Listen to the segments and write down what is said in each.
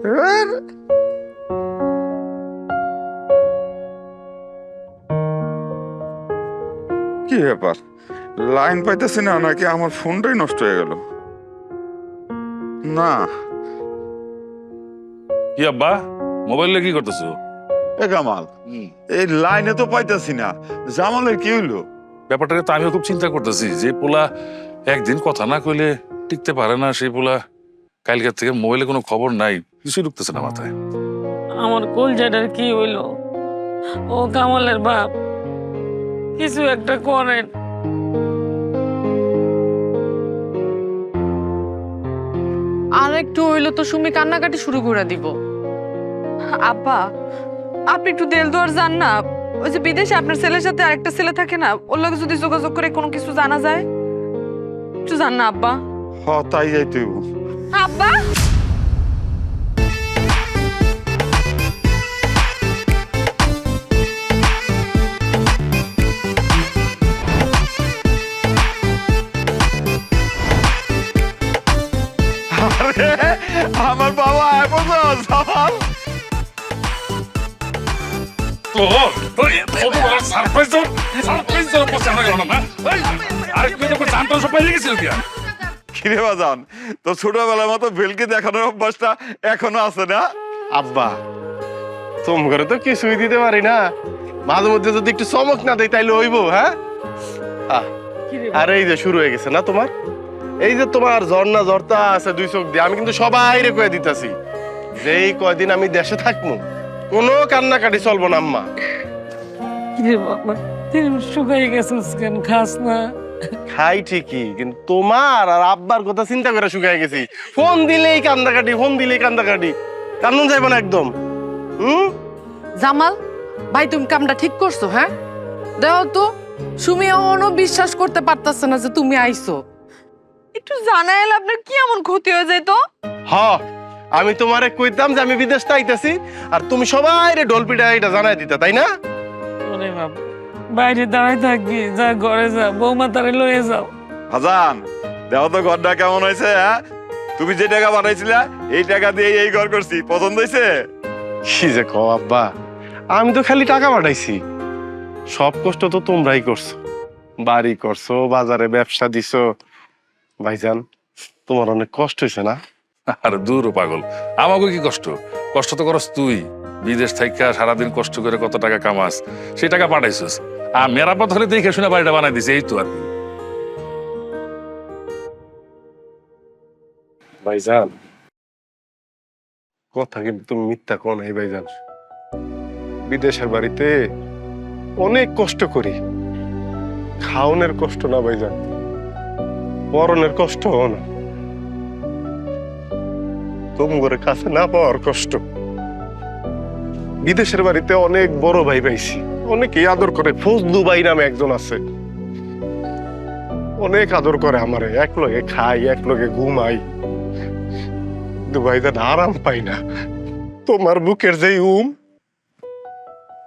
কি ব্যাপার, লাইন পাইতেছি না নাকি আমার ফোনটাই নষ্ট হয়ে গেল? না। কি আব্বা, মোবাইলে কি করতেছো? এ কামাল, এই লাইনে তো পাইতেছি না, জামালের কি হইলো? ব্যাপারটাকে তো আমিও খুব চিন্তা করতেছি যে পোলা একদিন কথা না কইলে টিকতে পারে না। সেই পোলা কালকের থেকে মোবাইলে কোনো খবর নাই, কিছুই ঢুকতেছে না মাথায়। আমার কলজাটার কি হইলো? ও কামালের বাপ, কিছু একটা করেন। আর একটু হইলো তো সুমি কান্নাকাটি শুরু করে দিব। আব্বা, আপনি একটু দেলদুয়ার যান না। ওই যে বিদেশে আপনার ছেলের সাথে আরেকটা ছেলে থাকে না, ওর লগে যদি যোগাযোগ করে কোনো কিছু জানা যায়, একটু যান না আব্বা। হ, তাই যাইতে হইব। আব্বা, আরে, আমার বাবা এখন জামাল। কিরে বাজান, তো ছোটবেলার মতো ভেলকে দেখানোর অভ্যাসটা এখনো আছে না? আব্বা, তোম ঘরে তো কিছুই দিতে পারি না, মাঝে মধ্যে যদি একটু চমক না দেয় তাইলে হইব। হ্যাঁ, আর এই যে শুরু হয়ে গেছে না তোমার, এই যে তোমার ঝর্ণা ঝরতা আছে দুই চোখ দিয়ে, আমি কিন্তু সবাই রে কয়ে দিতেছি যে এই কয়দিন আমি দেশে থাকবো কোনো কান্নাকাটি চলবো না আম্মা। কিরে বাবা, তুই শুকাই গেছিস কেন? খাস না? খাই ঠিকই, কিন্তু তোমার আর আব্বার কথা চিন্তা করে শুকাই গেছি। ফোন দিলেই কান্দাকাটি, ফোন দিলেই কান্দাকাটি, কান্দন যাইব না একদম। জামাল ভাই, তুমি কামটা ঠিক করছো? হ্যাঁ, দেখো তো সুমি এখনো বিশ্বাস করতে পারতাছে না যে তুমি আইছো। একটু জানাইলে আপনার কি এমন ক্ষতি হয়ে যায় তো? হ, আমি তোমারে কইতাম যে আমি বিদেশ আইতাছি, আর তুমি সবাই রে ডলপিটা এটা জানাই দিতা, তাই না? ওরে বাবা, বাইরে দাঁড়ায় থাকবি, যা ঘরে যা, বৌমা তারে লয়ে যাও। হাজান, দেখো তো ঘরটা কেমন হয়েছে। হ্যাঁ, তুমি যে টাকা পাঠাইছিলা এই টাকা দিয়ে এই ঘর করছি, পছন্দ হয়েছে? কি যে কও আব্বা, আমি তো খালি টাকা পাঠাইছি, সব কষ্ট তো তোমরাই করছো। বাড়ি করছো, বাজারে ব্যবসা দিছো। ভাইজান, তোমার অনেক কষ্ট হয়েছে না? আর দূর ও পাগল, আমাকে কি কষ্ট? কষ্ট তো করস তুই, বিদেশ থাইকা সারাদিন কষ্ট করে কত টাকা কামাস, সেই টাকা পাঠাইছিস। আর মেরাপত হলে দেখে শুনে বাড়িটা বানাই দিছে, এই তো আর কি। ভাইজান, কথা কিন্তু তুমি মিথ্যা কও নাই ভাইজান। বিদেশের বাড়িতে অনেক কষ্ট করি, খাওনের কষ্ট না ভাইজান, পরনের কষ্ট না, তোমার কাছে না পাওয়ার কষ্ট। বিদেশের বাড়িতে অনেক বড় ভাই পাইছি, অনেকে আদর করে। ফজলু ভাই নামে একজন আছে, অনেক আদর করে আমারে, এক লগে খাই, এক লগে ঘুমাই। কিন্তু ভাইজান আরাম পাই না। তোমার বুকের যে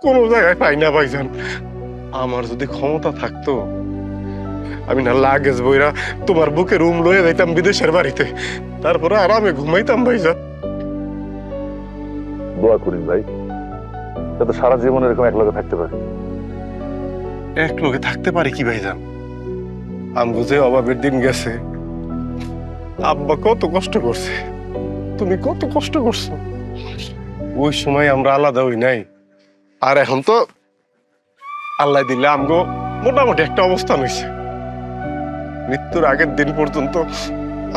কোন জায়গায় পাই না ভাইজান। আমার যদি ক্ষমতা থাকতো, আমি না লাগেজ বইরা তোমার বুকের লয়ে যাইতাম বিদেশের বাড়িতে, তারপরে আরামে ঘুমাইতাম ভাইজান। দোয়া করিস ভাই, যাতে সারা জীবন এরকম একলগে থাকতে পারি। এক লগে থাকতে পারি কি ভাইজান? আমগো যে অভাবের দিন গেছে, আব্বা কত কষ্ট করছে, তুমি কত কষ্ট করছো। ওই সময় আমরা আলাদা হই নাই, আর এখন তো আল্লাহ দিলে আমগো মোটামুটি একটা অবস্থান হয়েছে। মৃত্যুর আগের দিন পর্যন্ত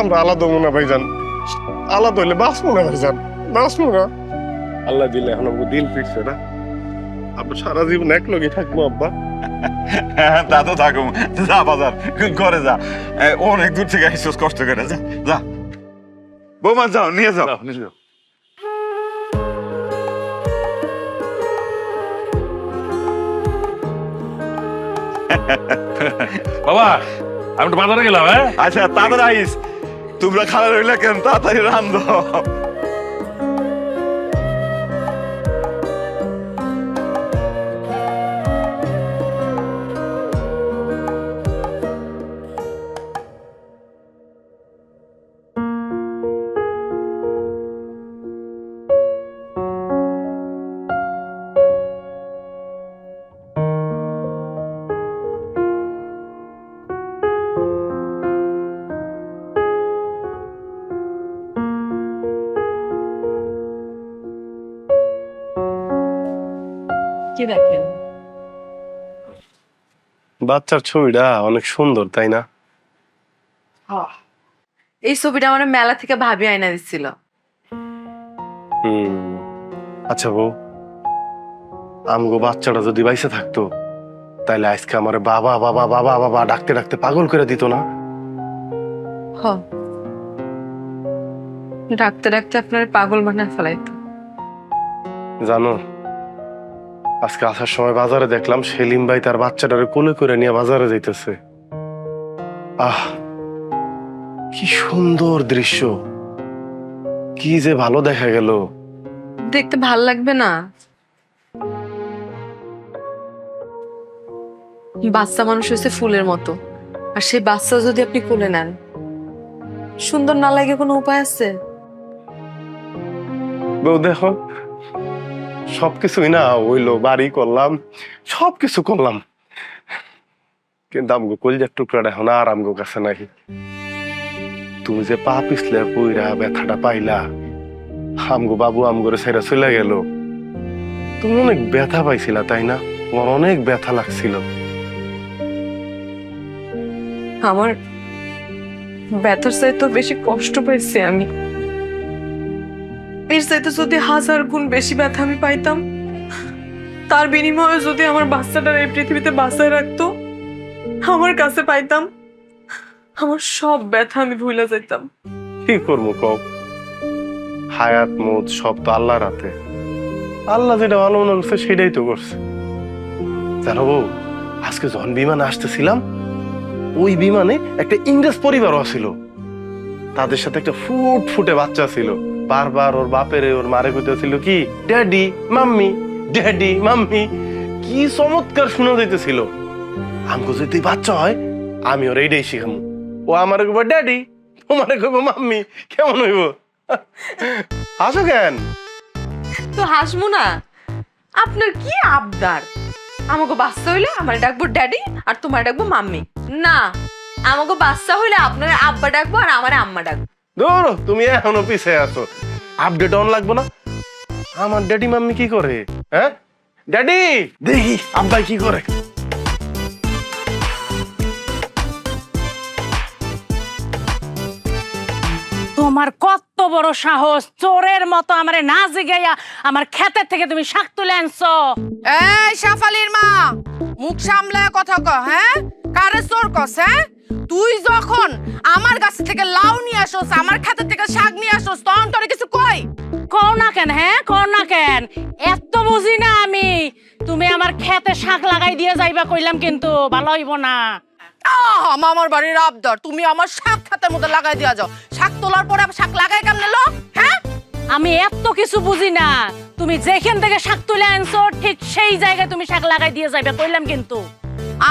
আমরা আলাদা হবো না ভাইজান, আলাদা হইলে বাঁচবো না ভাইজান, বাঁচবো না। আল্লাহ দিলে এখন আমগো দিন ফিরছে না, আমরা সারা জীবন এক লগে থাকবো আব্বা। হ্যাঁ, তা তো থাকুম। যা বাজার ঘরে যা, অনেক দূর থেকে আসছিস কষ্ট করে। যা যা বৌমা, যাও নিয়ে যাও। বাবা, আমি একটু বাজারে গেলাম। হ্যাঁ, আচ্ছা, তাড়াতাড়ি আইস। তোমরা খারাপ রইলে কেন, তাড়াতাড়ি রান্ধ। কি দেখেন? বাচ্চার ছবিটা অনেক সুন্দর, তাই না? এই ছবিটা আমার মেলা থেকে ভাবি আয়না দিছিল। আচ্ছা বউ, আমগো বাচ্চাটা যদি বাইসে থাকতো তাইলে আজকে আমার বাবা বাবা বাবা বাবা ডাকতে ডাকতে পাগল করে দিত না? হ, ডাকতে ডাকতে আপনার পাগল বানায় ফেলাইতো। জানো, আজকে আসার সময় বাজারে দেখলাম সেলিম ভাই তার বাচ্চাটারে কোলে করে নিয়ে বাজারে যাইতেছে। আহ, কি সুন্দর দৃশ্য, কি যে ভালো দেখা গেল। দেখতে ভাল লাগবে না? বাচ্চা মানুষ হয়েছে ফুলের মতো, আর সেই বাচ্চা যদি আপনি কোলে নেন, সুন্দর না লাগে কোনো উপায় আছে? বউ দেখো, সবকিছুই না হইলো, বাড়ি করলাম, সবকিছু করলাম, কিন্তু আমগো কলিজার টুকরাটা এখন আর আমগো কাছে নাই। তুমি যে পা পিছলে পইরা ব্যথাটা পাইলা, আমগো বাবু আমগোরে ছেড়ে চলে গেল, তুমি অনেক ব্যথা পাইছিলা তাই না? তোমার অনেক ব্যথা লাগছিল। আমার ব্যথার চাইতে বেশি কষ্ট পাইছি আমি। এর চাইতে যদি 1000 গুণ বেশি ব্যথা আমি পাইতাম, তার বিনিময়ে যদি আমার বাচ্চাটার এই পৃথিবীতে বাঁচায় রাখতো, আমার কাছে পাইতাম, আমার সব ব্যথা আমি ভুলে যেতাম। কি করবো কও, হায়াত মত সব তো আল্লাহর হাতে। আল্লাহ যেটা ভালো মনে করছে সেটাই তো করছে। জানো বউ, আজকে যখন বিমানে আসতেছিলাম, ওই বিমানে একটা ইংরেজ পরিবারও ছিল, তাদের সাথে একটা ফুটফুটে বাচ্চা ছিল। বারবার ওর বাপেরে ওর মারে কইতেছিল কি ড্যাডি মাম্মি, ড্যাডি মাম্মি, কি চমৎকার শোনা যাইতেছিল। আমগো যদি বাচ্চা হয় আমি ওর এইটাই শিখামু, ও আমারে কইব ড্যাডি, তোমারে কইব মাম্মি, কেমন হইব? হাসো কেন? তো হাসমু না, আপনার কি আবদার? আমাকে বাচ্চা হইলে আমার ডাকবো ড্যাডি আর তোমার ডাকবো মাম্মি? না, আমাকে বাচ্চা হইলে আপনার আব্বা ডাকবো আর আমার আম্মা ডাকবো। ধরো, তুমি এখনো পিছিয়ে আছো, আপডেট অন লাগবো না? আমার ড্যাডি মাম্মি কি করে? হ্যাঁ ড্যাডি, দেখি আব্বাই কি করে। তোমার কত বড় সাহস, চোরের মতো আমারে না জিগাইয়া আমার ক্ষেতের থেকে তুমি শাক তুলে আনছো? এই শাফালির মা, মুখ সামলায় কথা ক। হ্যাঁ, কারে চোর কস? হ্যাঁ, তুই যখন আমার গাছ থেকে লাউ নিয়ে আসোস, আমার ক্ষেতের থেকে শাক নিয়ে আসোস, তখন তোরে কিছু কই? কও না কেন? হ্যাঁ, কও না কেন? এত বুঝি না আমি। তুমি আমার ক্ষেতে শাক লাগাই দিয়ে যাইবা কইলাম, কিন্তু ভালো হইব না। মামার বাড়ির আবদার, তুমি আমার শাক ক্ষেতের মধ্যে লাগাই দিয়া যাও। শাক তোলার পরে শাক লাগাই কেমনে লো? হ্যাঁ, আমি এত কিছু বুঝি না। তুমি যেখান থেকে শাক তুলে আনছো ঠিক সেই জায়গায় তুমি শাক লাগাই দিয়ে যাইবা কইলাম, কিন্তু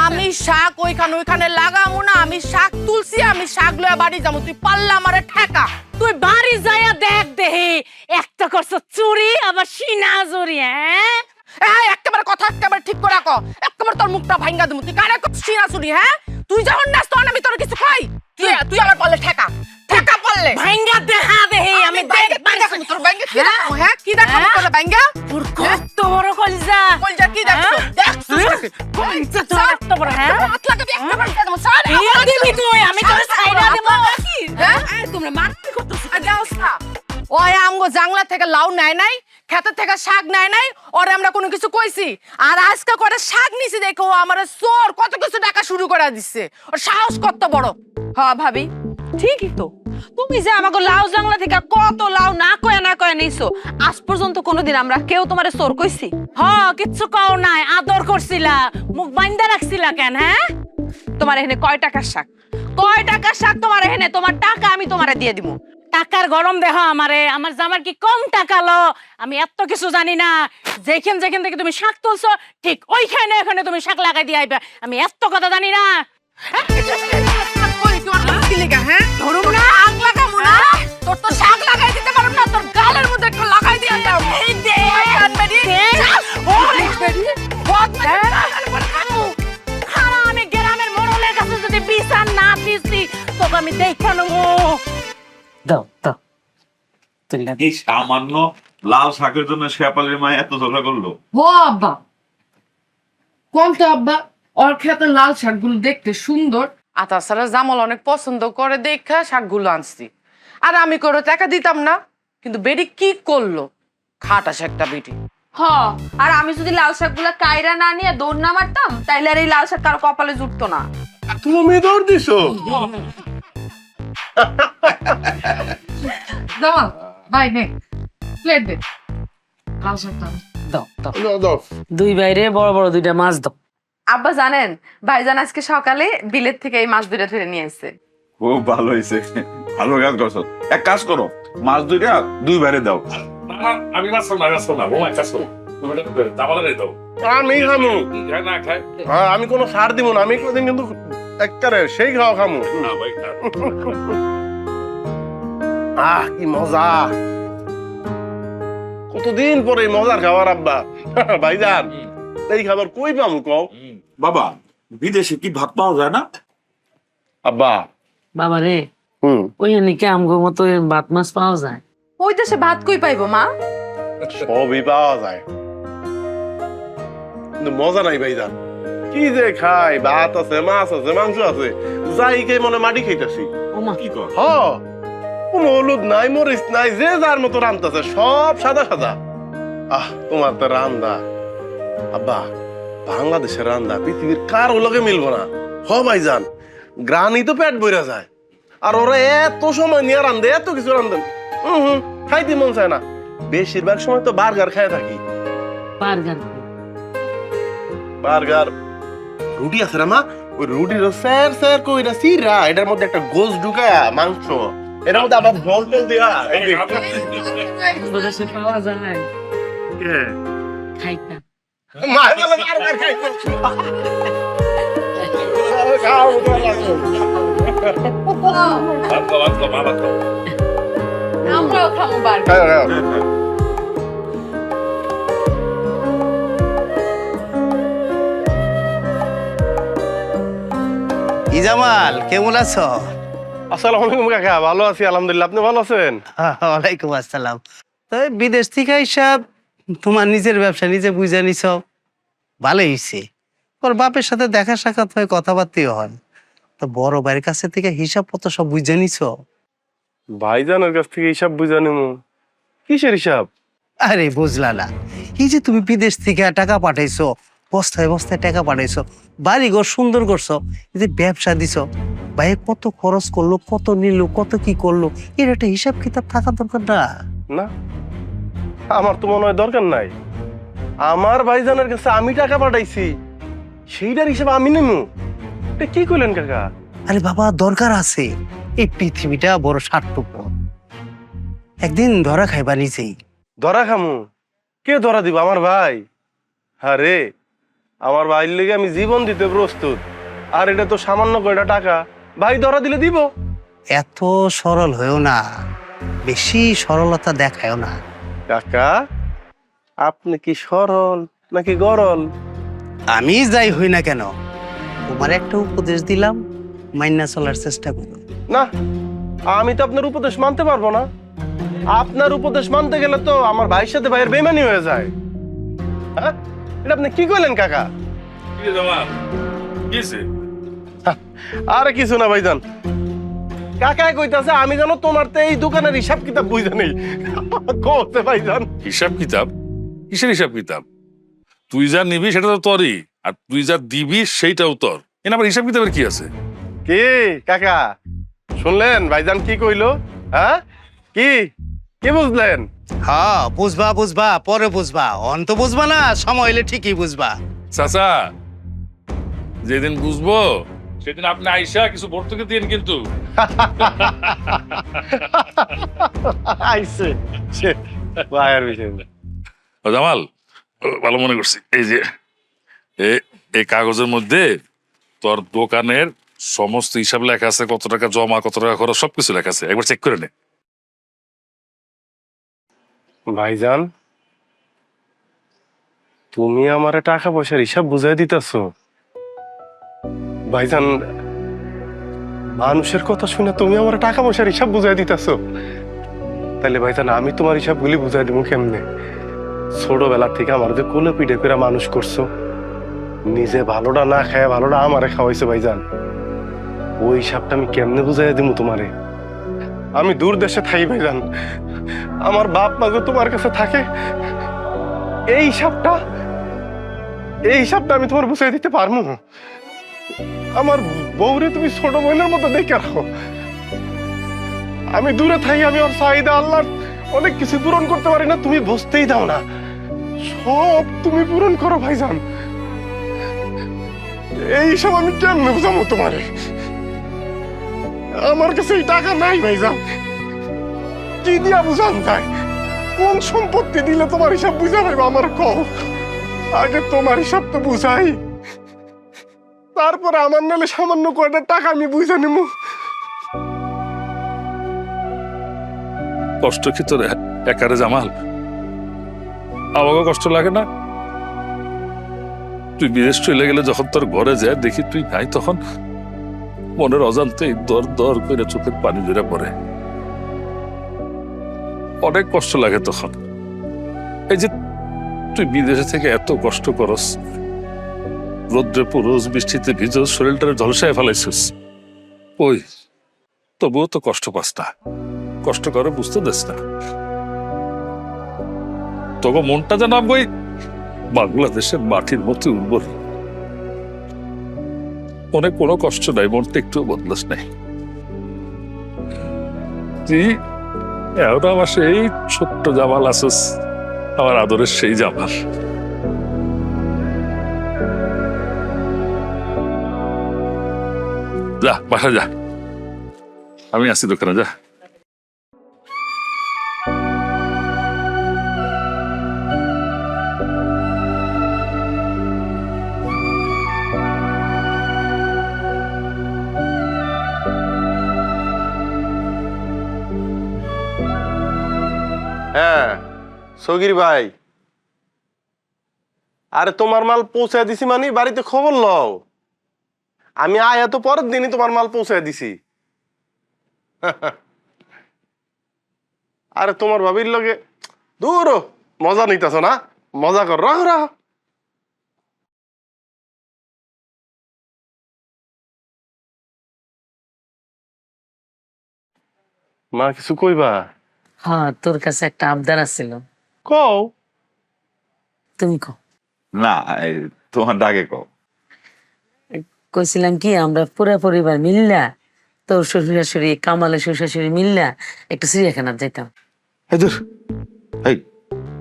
আমি শাক ওইখানে লাগামু না। আমি শাক তুলছি, আমি শাক লয়ে বাড়ি যাবো। তুই পাল্লা আমারে ঠেকা। তুই বাড়ি যাইয়া দেখ দেহি, একটা করছো চুরি আবার সিনা চুরি। হ্যাঁ, এই একেবারে কথা একেবারে ঠিক করে রাখো, একেবারে তোর মুখটা ভাঙ্গা দেবো। তুই কারে করছিস না চুরি? হ্যাঁ, তুই যখন নাস তখন আমি তোর কিছু কই? তুই আমার পারলে ঠেকা, ঠেকা পারলে ভাঙ্গা দেখা দেহি। আমি দেখ তোর ব্যাংকে কি দেখাবো? হ্যাঁ, কি দেখাবো তোর ব্যাংকে? তোর কত বড় কলজা, কলজা কি দেখছো? দেখছো কলজা তোর এত বড়। হ্যাঁ, হাত লাগাবি একেবারে দিয়ে দেবো। স্যার, ইয়া দিবি তুই, আমি তোর সাইডা দেব। হ্যাঁ, তোমরা মারতে করতেছো। যাও না, ওই আমগো জাংলা থেকে লাউ নেয় নাই, ক্ষেতের থেকে শাক নেয় নাই, ওরে আমরা কোনো কিছু কইছি? আর আজকে করে শাক নিছি দেখো ও আমারে চোর কত কিছু টাকা শুরু করে দিচ্ছে। ওর সাহস কত বড়! হ্যাঁ ভাবি, ঠিকই তো। তুমি যে আমাকে লাউ জাংলা থেকে কত লাউ না কয়ে নিছো, আজ পর্যন্ত কোনোদিন আমরা কেউ তোমারে চোর কইছি? কিচ্ছু কও নাই, আদর করছিলা, মুখ বাইন্দা রাখছিলা কেন? হ্যাঁ, তোমার এখানে কয় টাকার শাক? কয় টাকার শাক তোমার এখানে? তোমার টাকা আমি তোমারে দিয়ে দিব। টাকার গরম দেহ আমারে। আমার জামার কি কম টাকা লো? আমি এত কিছু জানি না। যেখান থেকে তুমি শাক তুলছো ঠিক ওইখানে এখানে তুমি শাক লাগাই দিয়ে আইবা। আমি এত কথা জানি না। কই তোমার কাছে কি লেগা? হ্যাঁ, ধরুম না, আগ লাগামু না। তোর তো শাক লাগাই দিতে পারুম না, তোর গালের মধ্যে একটু লাগাই দিয়া দাও। এই দে কানবেরি, ওরে বেরি, আমি গ্রামের মোড়লের কাছে যদি বিচার না দিছি তোকে আমি দেখা নেবো। দাও দাও তুই না। এই সামান্য লাল শাকের জন্য শেপালির মা এত ঝগড়া করলো? ও আব্বা, কোন তো আব্বা ওর খেতে লাল শাকগুলো দেখতে সুন্দর আর তাছাড়া জামাল অনেক পছন্দ করে দেখা শাকগুলো আনছি আর আমি করে টাকা দিতাম না কিন্তু বেডি কি করলো খাটাস একটা বেটি হ আর আমি যদি লাল শাকগুলা কায়রা না নিয়ে দৌড় না মারতাম তাইলে আর এই লাল শাক কারো কপালে জুটতো না। তুমি দৌড় দিছো? জামাল ভাই নে প্লেট দে লাল শাকটা দাও দাও দাও, দাও। দুই বাইরে বড় বড় দুইটা মাছ দাও। আব্বা জানেন ভাইজান আজকে সকালে বিলেত থেকে এই মাছ দুইটা ধরে নিয়ে আসছে। খুব ভালো হয়েছে, ভালো কাজ করছো। এক কাজ করো, মাছ দুইটা দুই বারে দাও। আমি মাছ না ও কাজ করো তুমি এটা আমাদের দাও আমি খামু। খায় না খায় হ্যাঁ, আমি কোনো সার দিব না, আমি কোনদিন কিন্তু একবারে সেই খাওয়া খামু। না ভাই কি মজা, কতদিন পরে এই মজার খাবার আব্বা। ভাইজান এই খাবার কই পামু কও? বাবা, বিদেশে কি ভাত পাওয়া যায় না? আব্বা বাবা রে, ওই নাকি আমগো মতো ভাত মাছ পাওয়া যায়। ওই দেশে ভাত কই পাইবো মা? সবই পাওয়া যায়, কিন্তু মজা নাই ভাইজান। কি যে খাই, ভাত আছে, মাছ আছে, মাংস আছে, যাই খাই মনে মাটি খাইতেছি। ওমা কি কর? কোনো হলুদ নাই, মরিচ নাই, যে যার মতো রান্তাছে, সব সাদা সাদা। তোমার তো রান্দা আব্বা, বাংলাদেশের রান্দা পৃথিবীর কারো লগে মিলবো না। ভাইজান, গ্রানি তো পেট বইরা যায়, আর ওরা এত সময় নিয়ে রান্ধে, এত কিছু রান্ধেন, খাইতে মন চায় না। বেশিরভাগ সময় তো বার্গার খায় থাকি। বার্গার বার্গার, রুটি আছে না মা, ওই রুটির স্যার স্যার কইরা সিরা, এটার মধ্যে একটা গোস ঢুকায়া মাংস, এটার মধ্যে আবার জল টল দিয়া দেশে পাওয়া যায়। খাইতা আমরাও খাবো বার্গার। ইজামাল কেমন আছো? আসসালামু আলাইকুম কাকা, ভালো আছি আলহামদুলিল্লাহ, আপনি ভালো আছেন? ওয়ালাইকুম আসসালাম। তো বিদেশ থেকে হিসাব তোমার নিজের ব্যবসা নিজে বুঝে নিছ, ভালোই হয়েছে। ওর বাপের সাথে দেখা সাক্ষাৎ হয়, কথাবার্তাও হয়। তো বড় ভাইয়ের কাছে থেকে হিসাব পত্র সব বুঝে নিছ? ভাইজানের কাছ থেকে হিসাব বুঝা নিমু? কিসের হিসাব? আরে বুঝলা না, এই যে তুমি বিদেশ থেকে টাকা পাঠাইছো, বস্তায় বস্তায় টাকা পাঠাইছো, বাড়ি ঘর সুন্দর করছো, এই যে ব্যবসা দিছ, ভাই কত খরচ করলো, কত নিল, কত কি করলো, এর একটা হিসাব কিতাব থাকা দরকার না? না, আমার তো মনে হয় দরকার নাই। আমার ভাইজানের কাছে আমি টাকা পাঠাইছি, সেইটার হিসাব আমি নেমু? এটা কি কইলেন কাকা? আরে বাবা, দরকার আছে। এই পৃথিবীটা বড় স্বার্থপর, একদিন ধরা খাইবা নিজেই। ধরা খামু? কে ধরা দিব? আমার ভাই। আরে আমার ভাইয়ের লেগে আমি জীবন দিতে প্রস্তুত, আর এটা তো সামান্য কয়টা টাকা, ভাই ধরা দিলে দিব। এত সরল হয়েও না, বেশি সরলতা দেখায়ও না। কাকা, আপনি কি সরল নাকি গরল? আমি যাই হই না কেন, তোমার একটা উপদেশ দিলাম, মাইনা চলার চেষ্টা করো। না, আমি তো আপনার উপদেশ মানতে পারবো না। আপনার উপদেশ মানতে গেলে তো আমার ভাইয়ের সাথে ভাইয়ের বেইমানি হয়ে যায়। হ্যাঁ, এটা আপনি কি কইলেন কাকা? আরে কিছু না ভাইজান, কাকাই কইতাছে আমি জানো তোমার তো এই দোকানের হিসাব কিতাব বুঝা নেই। কইতে ভাইজান হিসাব কিতাব? কিসের হিসাব কিতাব? তুই যা নিবি সেটা তো তোরই, আর তুই যা দিবি সেইটাও তোর। এর আবার হিসাব কিতাবের কি আছে? কি কাকা শুনলেন ভাইজান কি কইলো? হ্যাঁ, কি কি বুঝলেন? হ্যাঁ বুঝবা বুঝবা, পরে বুঝবা, অন্ত বুঝবা না, সময় হলে ঠিকই বুঝবা। চাচা, যেদিন বুঝবো সেদিন আপনি আইসা কিছু ভর্তুকি দিন কিন্তু। আইছে সে ভাইয়ের বিষয়। ও জামাল, ভালো মনে করছি। এই যে এই কাগজের মধ্যে তোর দোকানের সমস্ত হিসাব লেখা আছে, কত টাকা জমা, কত টাকা খরচ, সবকিছু লেখা আছে, একবার চেক করে নে। ভাইজান, তুমি আমারে টাকা পয়সার হিসাব বুঝাই দিতেছো? ভাইজান, মানুষের কথা শুনে তুমি আমার টাকা পয়সার হিসাব বুঝাই দিতেছো? তাহলে ভাইজান আমি তোমার হিসাবগুলি বুঝাই দিব কেমনে? ছোটবেলা থেকে আমার যে কোলে পিঠে করে মানুষ করছো, নিজে ভালোটা না খায় ভালোটা আমারে খাওয়াইছে ভাইজান। ওই হিসাবটা আমি কেমনে বুঝাইয়া দিব তোমারে? আমি দূর দেশে থাকি ভাইজান, আমার বাপ মা তোমার কাছে থাকে। এই হিসাবটা আমি তোমার বুঝাই দিতে পারবো না। আমার বউরে তুমি ছোট বোনের মতো দেখে রাখো। আমি দূরে থাকি, আমি ওর চাহিদা আল্লাহর অনেক কিছু পূরণ করতে পারি না, তুমি বুঝতেই দাও না। সব তুমি পূরণ করো ভাইজান। এই সব আমি কেমনে বুঝাবো তোমারে? আমার কাছে এই টাকা নাই ভাইজান, কি দিয়া বুঝান যায়? কোন সম্পত্তি দিলে তোমার হিসাব বুঝা পাইবা আমার কও? আগে তোমার হিসাব তো বুঝাই, তারপরে আমার নালে সামান্য কয়টা টাকা আমি বুঝা নিব। কষ্ট কি তোর একারে জামাল? আমাকে কষ্ট লাগে না? তুই বিদেশ চলে গেলে যখন তোর ঘরে যায় দেখি তুই নাই, তখন মনের অজান্তেই দর দর করে চোখের পানি ধরে পড়ে। অনেক কষ্ট লাগে তখন। এই যে তুই বিদেশে থেকে এত কষ্ট করস, রোদ্রে পুরুষ, বৃষ্টিতে ভিজস, শরীরটারে ঝলসায় ফেলাইছিস, ওই তবুও তো কষ্ট পাস না। কষ্ট করে বুঝতে দিস না। তবে মনটা যেন ওই বাংলাদেশের মাটির মতো উর্বর, অনেক কোনো কষ্ট নাই, মনটা একটু বদলাস নাই। তুই এখন আমার সেই ছোট্ট জামাল আছিস, আমার আদরের সেই জামাল। যা বাসা যা, আমি আসি দোকানে, যা। হ্যাঁ সগির ভাই, আরে তোমার মাল পৌঁছায় দিছি, মানে বাড়িতে খবর লও। আমি আয়া তো পরের দিনই তোমার মাল পৌঁছায় দিছি। আরে তোমার ভাবির লগে দূর মজা নিতেছ না? মজা কর, রাহ রাহ। মা কিছু কইবা? হ্যাঁ, তোর কাছে একটা আবদার আছিল। কও। তুমি কও। না, এই তোমার ডাকে কও। কইছিলাম কি, আমরা পুরা পরিবার মিল্লা, তোর শ্বশুর শাশুড়ি, কামালের শ্বশুর শাশুড়ি মিল্লা একটা চিড়িয়াখানা যাইতাম। এই দূর, এই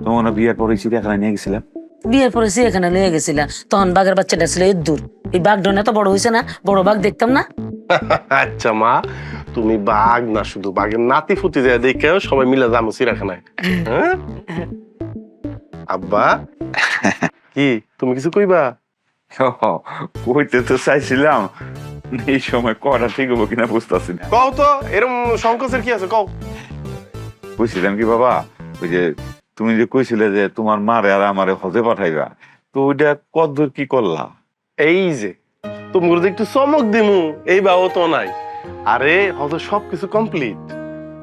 তোমার বিয়ের পরে চিড়িয়াখানায় নিয়ে গেছিলাম। বিয়ের পরে চিড়িয়াখানা নিয়ে গেছিলাম, তখন বাঘের বাচ্চাটা ছিল এর দূর। এই বাঘ এত বড় হয়েছে না, বড় বাঘ দেখতাম না। আচ্ছা মা, তুমি বাঘ না শুধু বাঘের নাতি ফুটি যায় দেখেও সবাই মিলে যাবো চিড়িয়াখানায়। হ্যাঁ আব্বা, কি তুমি কিছু কইবা? কইতে তো চাইছিলাম, এই সময় কটা ঠিক হবো কিনা বুঝতেছি না। কও তো, এরকম সংকোচের কি আছে কও। বুঝছিলাম কি বাবা, ওই যে তুমি যে কইছিলে যে তোমার মারে আর আমারে হজে পাঠাইবা, তো ওইটা কতদূর কি করলা? এই যে তোমার যে একটু চমক দিমু, এই বাও তো নাই। আরে হয়তো সবকিছু কমপ্লিট।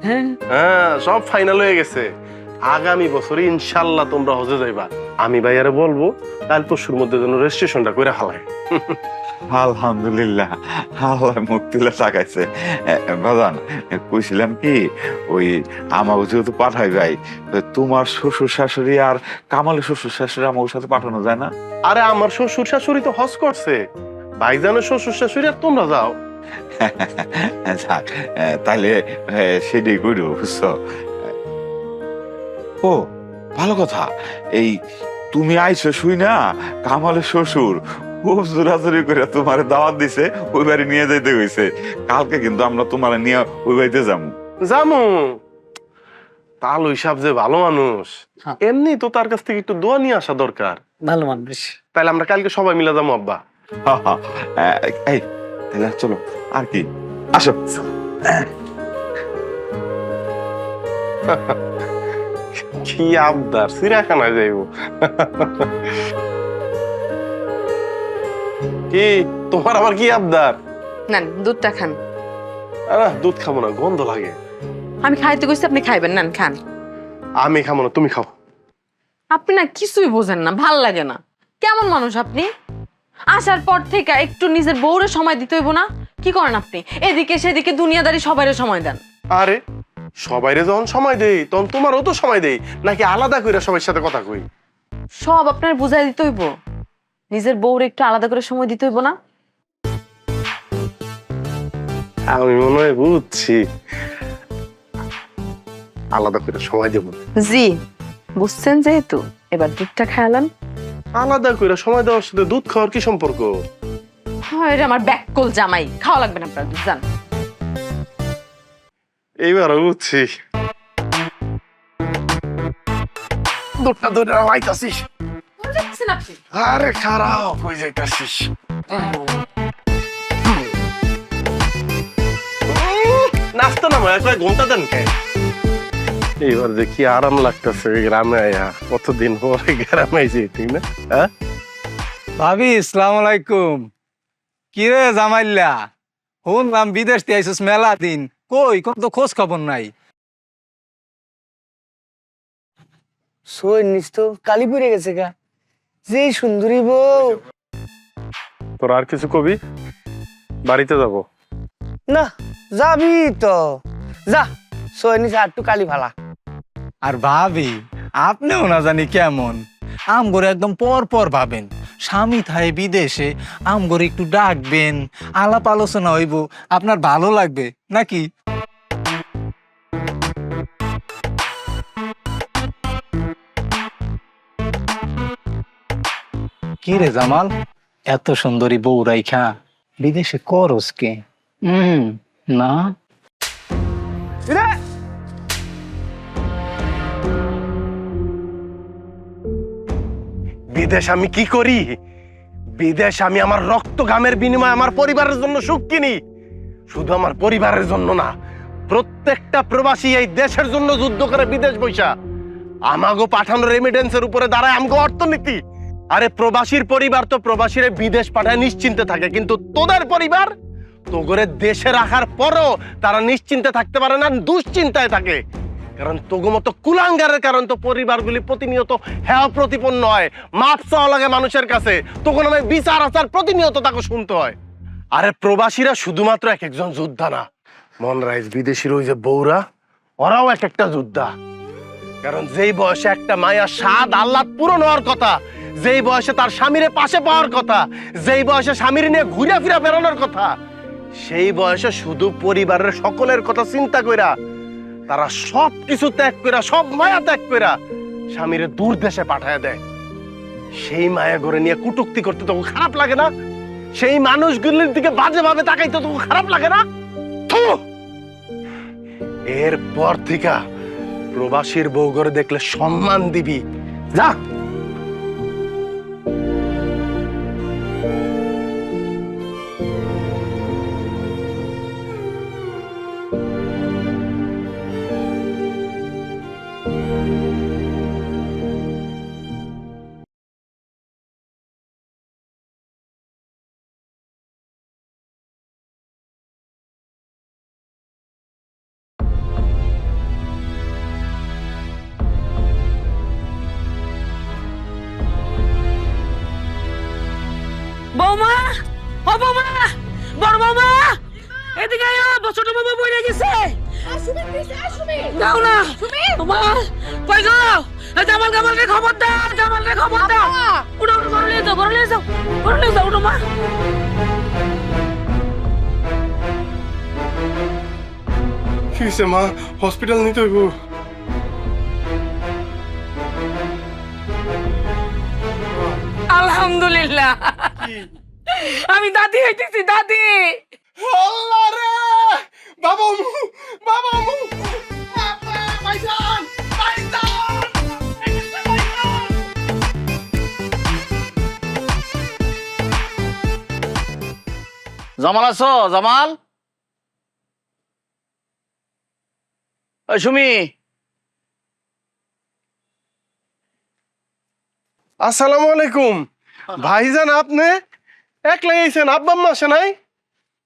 হ্যাঁ, হ্যাঁ সব ফাইনাল হয়ে গেছে। আগামী বছরে ইনশাল্লাহ তোমরা হজে যাইবা। আমি ভাইয়ারে বলবো কাল পরশুর মধ্যে যেন রেজিস্ট্রেশনটা করে হালায়। আলহামদুলিল্লাহ, আল্লাহ মুখ তুলে তাকাইছে। বাজান কইছিলাম কি, ওই আমাকে যেহেতু পাঠাই ভাই, তোমার শ্বশুর শাশুড়ি আর কামালের শ্বশুর শাশুড়ি আমার সাথে পাঠানো যায় না? আরে আমার শ্বশুর শাশুড়ি তো হজ করছে, ভাইজানের শ্বশুর শাশুড়ি আর তোমরা যাও। যাক, তাইলে সেটাই করো, বুঝছো? ও ভালো কথা, এই তুমি আইছো শুই না, কামালের শ্বশুর খুব জোরাজোরি করে তোমার দাওয়াত দিছে, ওই বাড়ি নিয়ে যাইতে হইছে। কালকে কিন্তু আমরা তোমার নিয়ে ওই বাড়িতে যাবো। জামু তাল হিসাব যে ভালো মানুষ, এমনি তো তার কাছ থেকে একটু দোয়া নিয়ে আসা দরকার। ভালো মানুষ। তাইলে আমরা কালকে সবাই মিলে যাবো আব্বা। এই তাহলে চলো, আর কি, আসো। কি আবদার, চিড়িয়াখানায় যাইব। কি তোমার আবার কি আবদার? নেন দুধটা খান। দুধ খাবো না, গন্ধ লাগে। আমি খাইতে কইছি, আপনি খাইবেন, নেন খান। আমি খাবো না, তুমি খাও। আপনি না কিছুই বোঝেন না, ভাল লাগে না। কেমন মানুষ আপনি? আসার পর থেকে একটু নিজের বউরে সময় দিতে হইব না? কি করেন আপনি? এদিকে সেদিকে দুনিয়াদারি সবাইরে সময় দেন। আরে সবাইরে যখন সময় দেই তখন তোমারও তো সময় দেই, নাকি আলাদা করে সবার সাথে কথা কই? সব আপনার বুঝাই দিতে হইব, নিজের বউরে একটু আলাদা করে সময় দিতে হইব না? আমি মনে হয় বুঝছি, আলাদা করে সময় দেব। জি বুঝছেন, যেহেতু এবার দুধটা খেয়ালাম। আলাদা করে সময় দেওয়ার সাথে দুধ খাওয়ার কি সম্পর্ক? হয় রে আমার ব্যাককল জামাই, খাওয়া লাগবে না আপনার দুধ, জান। এইবার বুঝছি। দুধটা ধরে লাইতাছিস? আরে খারাপ হয়ে যাইতাছিস। নাস্তা না ভাই, একবার ঘুমটা দেন কে? এইবার যে কি আরাম লাগতেছে গ্রামে আয়া, কতদিন পরে গ্রামে আইছি, ঠিক না? হ্যাঁ ভাবি ইসলাম আলাইকুম। কি রে জামাইল্লা, শুনলাম বিদেশ থেকে আইসিস মেলা দিন, কই কোন তো খোঁজ খবর নাই। সই নিস তো কালি পড়ে গেছে গা, যে সুন্দরী বউ। তোর আর কিছু কবি? বাড়িতে যাব না যাবি তো যা, সই নিস আর একটু কালি ভালা। আর ভাবি আপনিও না জানি কেমন, আম করে একদম পর পর ভাবেন। স্বামী থাই বিদেশে, আম করে একটু ডাকবেন, আলাপ আলোচনা হইব, আপনার ভালো লাগবে নাকি? কি রে জামাল, এত সুন্দরী বউ রাইখা বিদেশে করস কে? না বিদেশ আমি কি করি? বিদেশ আমি আমার রক্ত ঘামের বিনিময়ে আমার পরিবারের জন্য সুখ কিনি। শুধু আমার পরিবারের জন্য না, প্রত্যেকটা প্রবাসী এই দেশের জন্য যুদ্ধ করে বিদেশ বৈশা। আমাগো পাঠানো রেমিটেন্সের উপরে দাঁড়ায় আমগো অর্থনীতি। আরে প্রবাসীর পরিবার তো প্রবাসীরে বিদেশ পাঠায় নিশ্চিন্তে থাকে, কিন্তু তোদের পরিবার তোগরে দেশে রাখার পরও তারা নিশ্চিন্তে থাকতে পারে না, দুশ্চিন্তায় থাকে। কারণ তোগো মতো কুলাঙ্গারের কারণ তো পরিবারগুলি প্রতিনিয়ত হেয় প্রতিপন্ন হয়, মাপ চাওয়া লাগে মানুষের কাছে, তখন আমি বিচার আচার প্রতিনিয়ত তাকে শুনতে হয়। আরে প্রবাসীরা শুধুমাত্র এক একজন যোদ্ধা না, মন রাইজ বিদেশির ওই যে বউরা, ওরাও এক একটা যোদ্ধা। কারণ যেই বয়সে একটা মায়া স্বাদ আহ্লাদ পূরণ হওয়ার কথা, যেই বয়সে তার স্বামীরে পাশে পাওয়ার কথা, যেই বয়সে স্বামীর নিয়ে ঘুরে ফিরে বেরোনোর কথা, সেই বয়সে শুধু পরিবারের সকলের কথা চিন্তা কইরা তারা সব কিছু ত্যাগ কইরা, সব মায়া ত্যাগ কইরা স্বামীরে দূর দেশে পাঠায় দেয়। সেই মায়া ঘরে নিয়ে কুটুক্তি করতে তো খারাপ লাগে না? সেই মানুষগুলির দিকে বাজে ভাবে তাকাইতে তো খারাপ লাগে না? এরপর থেকে প্রবাসীর বউ ঘরে দেখলে সম্মান দিবি, যা। বৌমা, ও বৌমা, বড় বৌমা, এদিকে আয়, ছোট বৌমা বইরে গেছে। দাও না তোমা, কই গো? জামাল কামালকে খবর দাও, জামালকে খবর দাও। উঠো উঠো, ঘরে নিয়ে যাও, ঘরে নিয়ে যাও, ঘরে নিয়ে যাও, উঠো মা। কি হয়েছে মা? হসপিটাল নিতে হইব? আলহামদুলিল্লাহ, আমি দাদি হইতেছি, দাদি। আল্লাহ রে, বাবা বাবা ভাইজান, ভাইজান, জামাল আছো? জামাল, ওই সুমি। আসসালামু আলাইকুম ভাইজান, আপনি একলাই আইছেন? আব্বা আম্মা আসে নাই?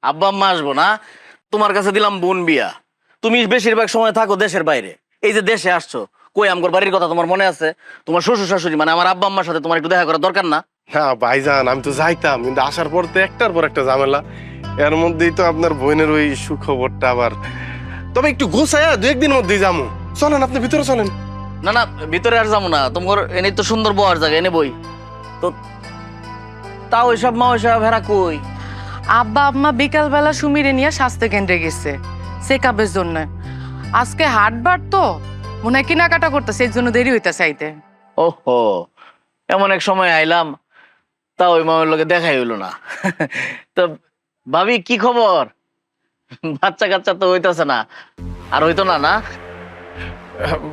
আব্বা আম্মা আসবো না, তোমার কাছে দিলাম বোন বিয়া। তুমি বেশিরভাগ সময় থাকো দেশের বাইরে, এই যে দেশে আসছো, কই আমগর বাড়ির কথা তোমার মনে আছে? তোমার শ্বশুর শাশুড়ি মানে আমার আব্বা আম্মার সাথে তোমার একটু দেখা করা দরকার না? না ভাইজান, আমি তো যাইতাম, কিন্তু আসার পর তো একটার পর একটা ঝামেলা। এর মধ্যেই তো আপনার বোনের ওই সুখবরটা আবার। তবে একটু গোছায়া 2-1 দিনের মধ্যেই যাবো। চলেন, আপনি ভিতরে চলেন। না না, ভিতরে আর যাবো না, তোমার এনে তো সুন্দর বহার জায়গা, এনে বই তো। তাও এসব মা ওইসব ভেড়া কই? আব্বা আম্মা বিকালবেলা সুমিরে নিয়ে স্বাস্থ্য কেন্দ্রে গেছে চেক আপের জন্য। আজকে হাটবার তো মনে হয় কেনাকাটা করতেছে, এর জন্য দেরি হইতেছে আইতে। ওহো, এমন এক সময় আইলাম, তা ওই মামের লোকে দেখাই হইলো না। তো ভাবি, কি খবর? বাচ্চা কাচ্চা তো হইতেছে না, আর হইতো না না?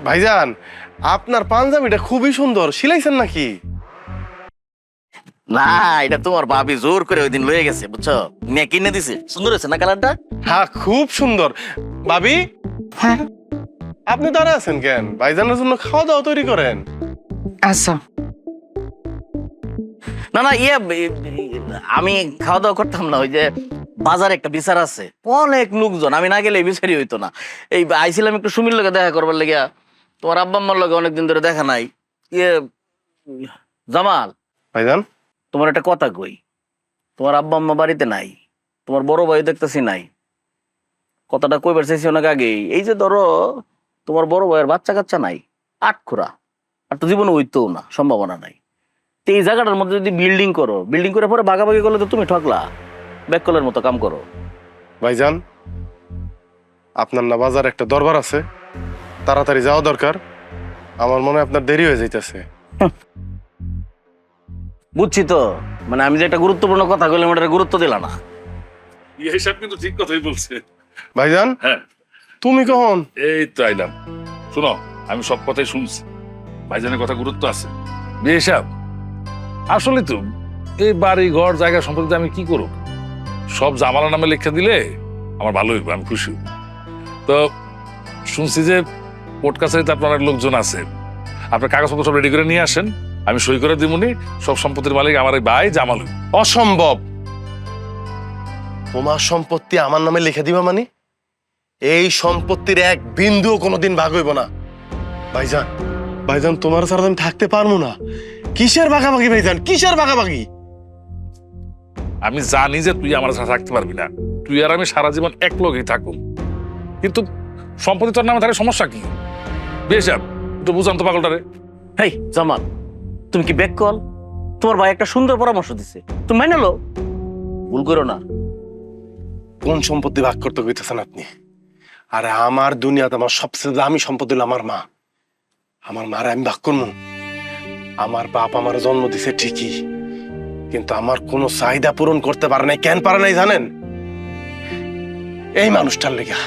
ভাইজান, আপনার পাঞ্জাবিটা খুবই সুন্দর, সিলাইছেন নাকি? না, এটা তোমার ভাবি জোর করে ওই দিন লয়ে গেছে, বুঝছো, নিয়ে কিনে দিছে। সুন্দর হয়েছে না কালারটা? হ্যাঁ, খুব সুন্দর। ভাবি, হ্যাঁ আপনি দাঁড়া আছেন কেন? ভাইজানের জন্য খাওয়া দাওয়া তৈরি করেন। আচ্ছা। না না, আমি খাওয়া দাওয়া করতাম না, ওই যে বাজারে একটা বিচার আছে, অনেক লোকজন, আমি না গেলে এই বিচারই হইতো না। এই আইছিলাম একটু সুমির লগে দেখা করবার লেগে। তোমার আব্বা আম্মার লগে অনেকদিন ধরে দেখা নাই। জামাল ভাইজান, তোমার একটা কথা কই, তোমার আব্বা আম্মা বাড়িতে নাই, তোমার বড় ভাই দেখতেছি নাই। কথাটা কইবার চাইছি অনেক আগেই। এই যে ধরো, তোমার বড় ভাইয়ের বাচ্চা কাচ্চা নাই, আটখুরা, আর তো জীবনে হইতেও না, সম্ভাবনা নাই। তো এই জায়গাটার মধ্যে যদি বিল্ডিং করো, বিল্ডিং করে পরে ভাগাভাগি করলে তো তুমি ঠকলা, ব্যাককলের মতো কাম করো। ভাইজান, আপনার না বাজার একটা দরবার আছে, তাড়াতাড়ি যাওয়া দরকার। আমার মনে হয় আপনার দেরি হয়ে যাইতেছে। বুঝছি তো, মানে আমি যে একটা গুরুত্বপূর্ণ কথা কইলাম, ওটা গুরুত্ব দিলা না। এইসব কিন্তু ঠিক কথাই বলছে। ভাইজান, হ্যাঁ, তুমি কখন? এই তো আইলাম। শোনো, আমি সব কথাই শুনছি, ভাইজানের কথা গুরুত্ব আছে। বিয়ে সাহেব, আসলে তো এই বাড়ি ঘর জায়গা সম্পর্কে আমি কি করব? সব জামালা নামে লেখা দিলে আমার ভালো হইব, আমি খুশি হইব। তো শুনছি যে কোর্ট কাছারিতে আপনার অনেক লোকজন আছে, আপনার কাগজপত্র সব রেডি করে নিয়ে আসেন, আমি সই করে দিবনি। সব সম্পত্তির মালিক আমার এই ভাই জামাল হইব। অসম্ভব! তোমার সম্পত্তি আমার নামে লিখে দিবা মানে? এই সম্পত্তির এক বিন্দুও কোনোদিন ভাগ হইব না। ভাইজান, ভাইজান, তোমার ছাড়া আমি থাকতে পারবো না। কিসের ভাগাভাগি ভাইজান, কিসের ভাগাভাগি? আমি জানি যে তুই আমার সাথে থাকতে পারবি না, তুই আর আমি সারা জীবন এক লগেই থাকুন, কিন্তু সম্পত্তি তোর নামে থাকলে সমস্যা কি? বিয়ে সাহেব, একটু বুঝান তো পাগলটারে। হেই জামাল, তুমি কি ব্যাককল? তোমার ভাই একটা সুন্দর পরামর্শ দিছে, তুমি মাইনা লো, ভুল করো না। কোন সম্পত্তি ভাগ করতে কইতেছেন আপনি? আরে আমার দুনিয়াতে আমার সবচেয়ে দামি সম্পত্তি হলো আমার মা। আমার মারে আমি ভাগ করবো? আমার বাপ আমার জন্ম দিছে ঠিকই, কিন্তু আমার কোনো চাহিদা পূরণ করতে পারে নাই। কেন পারে নাই জানেন? এই মানুষটার লেগে,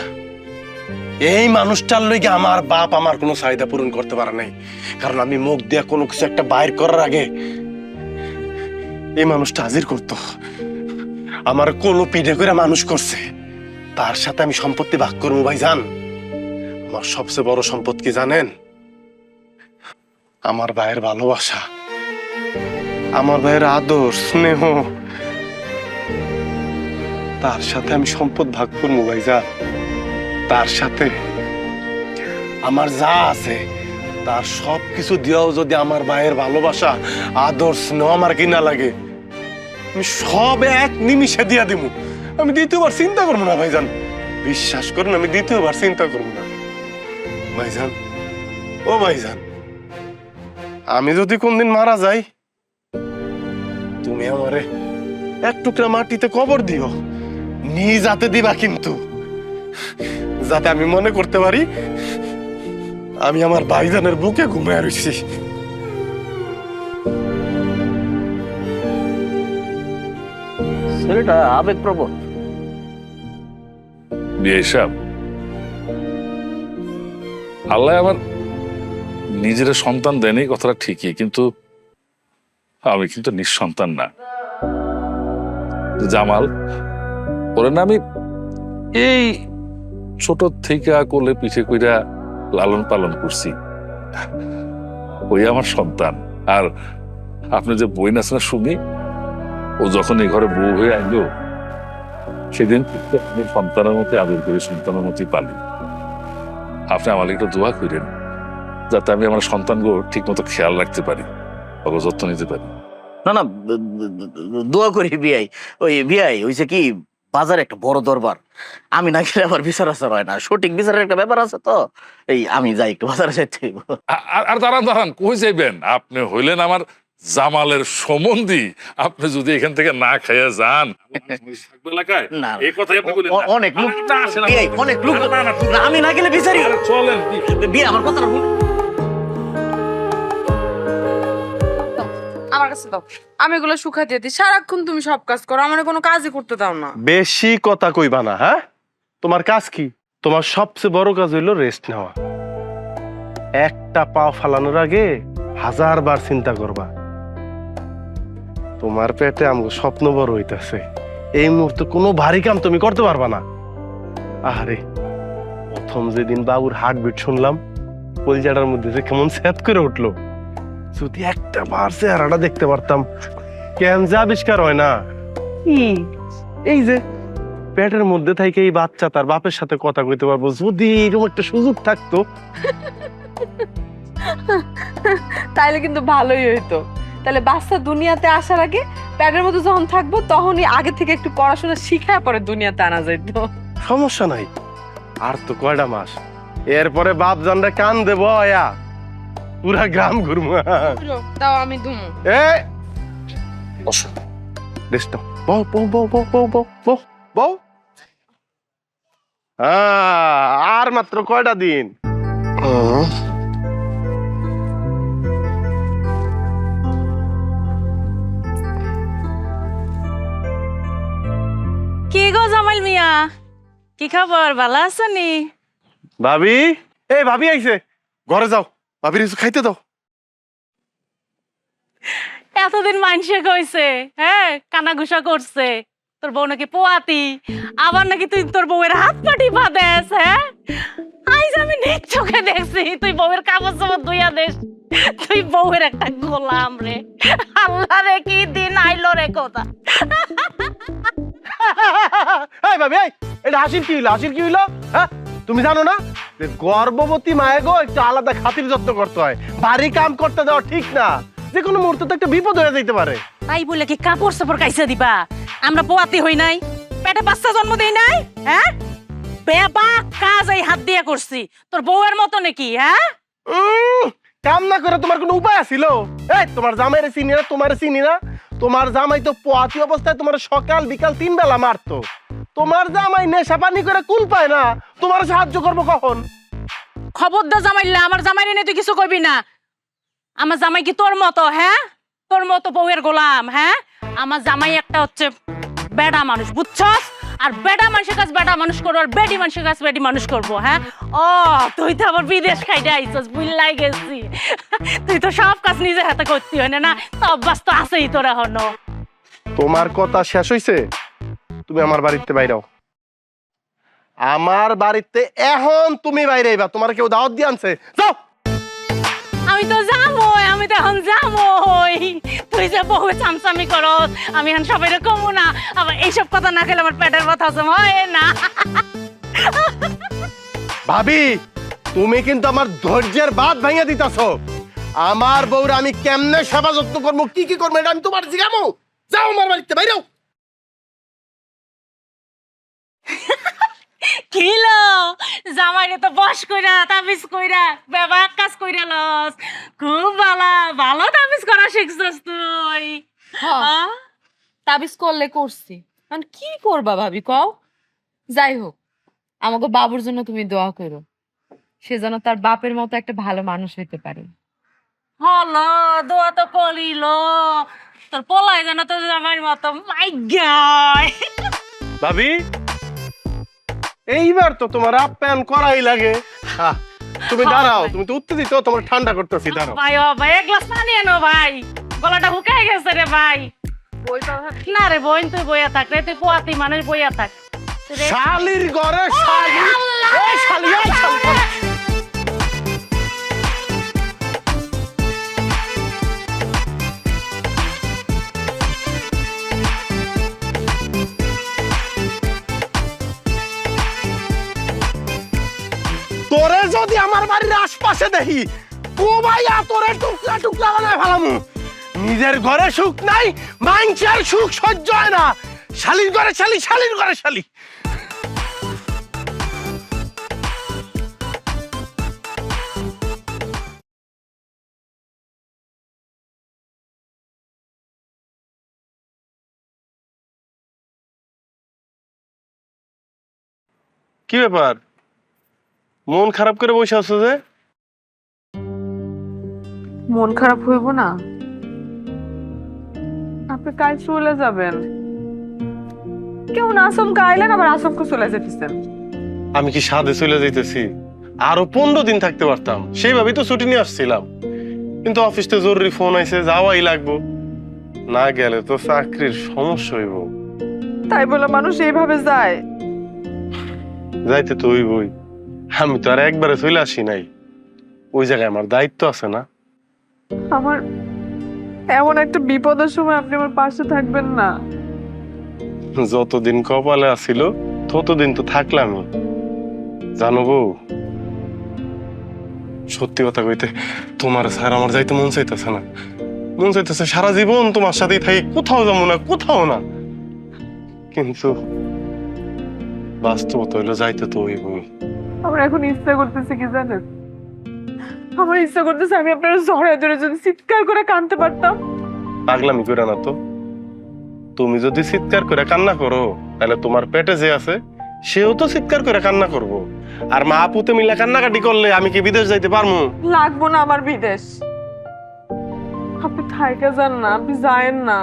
এই মানুষটার লেগে আমার বাপ আমার কোনো চাহিদা পূরণ করতে পারে নাই। কারণ আমি মুখ দিয়ে কোনো কিছু একটা বাইর করার আগে এই মানুষটা হাজির করতো। আমার কোলো পিঠে করে মানুষ করছে, তার সাথে আমি সম্পত্তি ভাগ করবো ভাইজান? আমার সবচেয়ে বড় সম্পদ কি জানেন? আমার ভাইয়ের ভালোবাসা, আমার ভাইয়ের আদর স্নেহ, তার সাথে আমি সম্পদ ভাগ করবো ভাইজান। তার সাথে আমার যা আছে তার সবকিছু দিয়েও যদি আমার ভাইয়ের ভালোবাসা আদর স্নেহ আমার কিনা লাগে, আমি সব এক নিমিষে দিয়া দিব। আমি দ্বিতীয়বার চিন্তা করবো না ভাইজান, বিশ্বাস করুন, আমি দ্বিতীয়বার চিন্তা করবো না ভাইজান। ও ভাইজান, আমি যদি কোনদিন মারা যাই, তুমি আমারে এক টুকরা মাটিতে কবর দিও, নিজ হাতে দিবা, কিন্তু যাতে আমি মনে করতে পারি আমি আমার ভাইজানের বুকে ঘুমিয়ে রয়েছি। ছেলেটা আবেগপ্রবণ। বিয়ে সাহেব, আল্লাহ আমার নিজের সন্তান দেয়নি, কথাটা ঠিকই, কিন্তু আমি কিন্তু নিঃসন্তান না। জামাল, ওরে না আমি এই ছোট থেকে কোলে পিঠে কইরা লালন পালন করছি, ওই আমার সন্তান। আর আপনি যে বই না শুনি, ও যখন এই ঘরে বউ হয়ে আইলো, সেদিন আমি সন্তানের মতো আদর করি, সন্তানের মতোই পালি। আপনি আমার একটু দোয়া করেন, যাতে আমি আমার সন্তানগুলো ঠিক মতো খেয়াল রাখতে পারি, যত্ন নিতে পারি। না না, দোয়া করি বিয়াই। ওই বিয়াই হইছে কি, বাজারে একটা বড় দরবার, আমি না গেলে আবার বিচার আচার হয় না, সঠিক বিচারের একটা ব্যাপার আছে তো, এই আমি যাই একটু বাজারে যাইতে হইব। আর দাঁড়ান দাঁড়ান, কই যাইবেন? আপনি হইলেন আমার জামালের সম্বন্ধী, আপনি যদি এখান থেকে না খাইয়া যান থাকবে এলাকায়, না, এই কথাই আপনি বলেন না। অনেক লোক, না, আসেন আমার বিয়াই, অনেক লোক, না, না, না, না, আমি না গেলে বিচারি। আরে চলেন বিয়া, আমার কথাটা শুনুন। আমার কাছে দাও, আমি এগুলো শুকাই দিয়ে দিই। সারাক্ষণ তুমি সব কাজ করো, আমার কোনো কাজই করতে দাও না। বেশি কথা কইবা না, হ্যাঁ? তোমার কাজ কি? তোমার সবচেয়ে বড় কাজ হইলো রেস্ট নেওয়া। একটা পা ফালানোর আগে 1000 বার চিন্তা করবা। তোমার পেটে আমগো স্বপ্ন বড় হইতাছে, এই মুহূর্তে কোনো ভারী কাম তুমি করতে পারবা না। আরে প্রথম যেদিন বাবুর হার্টবিট শুনলাম, কলজাটার মধ্যে যে কেমন স্যাত করে উঠলো। যদি একটা বার চেহারাটা দেখতে পারতাম, কেন যে আবিষ্কার হয় না। এই যে পেটের মধ্যে থেকে এই বাচ্চা তার বাপের সাথে কথা কইতে পারবো, যদি এরকম একটা সুযোগ থাকতো। তাইলে কিন্তু ভালোই হইতো। তাহলে বাচ্চা দুনিয়াতে আসার আগে প্যাডের মধ্যে যখন থাকবো, তখনই আগে থেকে একটু পড়াশোনা শিখায় পরে দুনিয়াতে আনা যাইত। সমস্যা নাই, আর তো কয়টা মাস, এরপরে বাপ জানরা কান দেবো আয়া, পুরা গ্রাম ঘুরবো। তাও আমি দুমু। বউ বউ বউ বউ বউ বউ বউ বউ। আর মাত্র কয়টা দিন। কি গো জামাল মিয়া, কি খবর? ভালো আছো নি? ভাবি, এই ভাবি আইছে, ঘরে যাও, ভাবির কিছু খাইতে দাও। এতদিন মানুষে কইছে, হ্যাঁ, কানাঘুষা করছে তোর বউ নাকি পোয়াতি, আবার নাকি তুই তোর বউয়ের হাত পাটি বাঁধেস। হ্যাঁ, আইজ আমি নিজ চোখে দেখছি তুই বউয়ের কাগজ জমা দুইয়া দেশ। তুই বউয়ের একটা গোলাম রে। আল্লাহ রে, কি দিন আইলো রে কথা। এই ভাবি, এই এটা হাসির কি হইলো? হাসির কি হইলো? হ্যাঁ, তুমি জানো না যে গর্ভবতী মায়ে গো একটু আলাদা খাতির যত্ন করতে হয়, ভারী কাম করতে দেওয়া ঠিক না, যে কোনো মুহূর্তে তো একটা বিপদ হয়ে যেতে পারে। তাই বলে কি কাপড় চাপড় কাইসা দিবা? আমরা পোয়াতি হই নাই, পেটে বাচ্চা জন্ম দেই নাই? হ্যাঁ, বেবা কাজ এই হাত দিয়ে করছি, তোর বউয়ের মতো নাকি? হ্যাঁ, কাম না করে তোমার কোনো উপায় আছিল? এই তোমার জামাইরে চিনি না, তোমারে চিনি না? তোমার জামাই তো পোয়াতি অবস্থায় তোমার সকাল বিকাল 3 বেলা মারতো। তোমার জামাই নেশা পানি করে কুল পায় না, তোমার সাহায্য করবো কখন? খবরদার জামাইল্লা, আমার জামাই নিয়ে তুই কিছু কইবি না। আমার জামাই কি তোর মতো? হ্যাঁ, তোর মতো বউয়ের গোলাম? হ্যাঁ, আমার জামাই একটা হচ্ছে বেডা মানুষ, বুঝছস? আর বেডা মানুষের কাছে বেডা মানুষ করবো, আর বেডি মানুষের কাছে বেডি মানুষ করবো। হ্যাঁ, ও তুই তো আবার বিদেশ খাইতে আইছস, বুঝলাই গেছি। তুই তো সব কাজ নিজে হাতে করতে হয় না, তো অভ্যাস তো আছেই তোর এখনো। তোমার কথা শেষ হইছে? তুমি আমার বাড়িতে বাইরাও, আমার বাড়িতে এখন তুমি বাইরে আইবা। তোমার কেউ দাওয়াত দিয়ে আনছে? যাও। আমি তো যামই, আমি তো এখন যামই। তুই যে বহু চামচামি করস, আমি এখন সবাই কমু না। আবার এইসব কথা না খেলে আমার পেটের ব্যথা হয় না। ভাবি, তুমি কিন্তু আমার ধৈর্যের বাঁধ ভাঙিয়ে দিতেছো। আমার বউরা আমি কেমনে সেবা যত্ন করবো, কি কি করবো, এটা আমি তোমার জিগামো। যাও আমার বাড়িতে বাইরেও। কিলো জামাইরে তো বস কইরা তাবিজ কইরা বেবাক কাজ কইরা লস, খুব ভালো ভালো তাবিজ করা শিখছস তুই। হ্যাঁ, তাবিজ করলে করছি, এখন কি করবা ভাবি কও? যাই হোক, আমাকে বাবুর জন্য তুমি দোয়া করো, সে যেন তার বাপের মতো একটা ভালো মানুষ হইতে পারে। হলো দোয়া তো করিল, তোর পোলাই যেন তোর জামাইয়ের মতো। মাই গড ভাবি, এইবার তো তোমার আপ্যায়ন করাই লাগে। তুমি দাঁড়াও, তুমি তো উত্তেজিত, তোমার ঠান্ডা করতেছি, দাঁড়াও। ভাই, ও ভাই, এক গ্লাস পানি এনো ভাই, গলাটা শুকায় গেছে রে ভাই। না রে বোন, তুই বইয়া থাক রে, তুই পোয়াতি মানুষ, বইয়া থাক। শালির ঘরে শালি, এই শালি, এই শালি। তোরে যদি আমার বাড়ির আশপাশে দেখি, ও ভাইয়া তোরে টুকরা টুকরা বানায় ফেলামু। নিজের ঘরে সুখ নাই, মাইনচার সুখ সহ্য হয় না। শালির ঘরে শালি, শালির ঘরে শালি। কি ব্যাপার, মন খারাপ করে বসে আছো যে? মন খারাপ হইব না? আপনি কাল চলে যাবেন, কেমন আসমকে আইলেন আবার আসমকে চলে যেতেছেন। আমি কি সাধে চলে যাইতেছি? আরো 15 দিন থাকতে পারতাম, সেইভাবেই তো ছুটি নিয়ে আসছিলাম। কিন্তু অফিসে জরুরি ফোন আইছে, যাওয়াই লাগবো। না গেলে তো চাকরির সমস্যা হইব। তাই বলে মানুষ এইভাবে যায়? যাইতে তো হইবই। আমি তো আর একবারে চলে আসি নাই, ওই জায়গায় আমার দায়িত্ব আছে না? আমার এমন একটা বিপদের সময় আপনি আমার পাশে থাকবেন না? যতদিন কপালে আসিল ততদিন তো থাকলামই। জানো বউ, সত্যি কথা কইতে তোমার স্যার আমার যাইতে মন চাইতেছে না। মন চাইতেছে সারা জীবন তোমার সাথেই থাকি, কোথাও যাবো না, কোথাও না। কিন্তু বাস্তবতা হইলো যাইতে তো হইবই। আমার এখন ইচ্ছা করতেছে কি জানেন? আমার ইচ্ছা করতেছে আমি আপনার জড়ায় ধরে যদি চিৎকার করে কাঁদতে পারতাম। পাগলামি করে না তো। তুমি যদি চিৎকার করে কান্না করো তাহলে তোমার পেটে যে আছে সেও তো চিৎকার করে কান্না করবো। আর মা পুতে মিলে কান্নাকাটি করলে আমি কি বিদেশ যাইতে পারবো? লাগবো না আমার বিদেশ। আপনি থাইকা যান না, আপনি যায়েন না।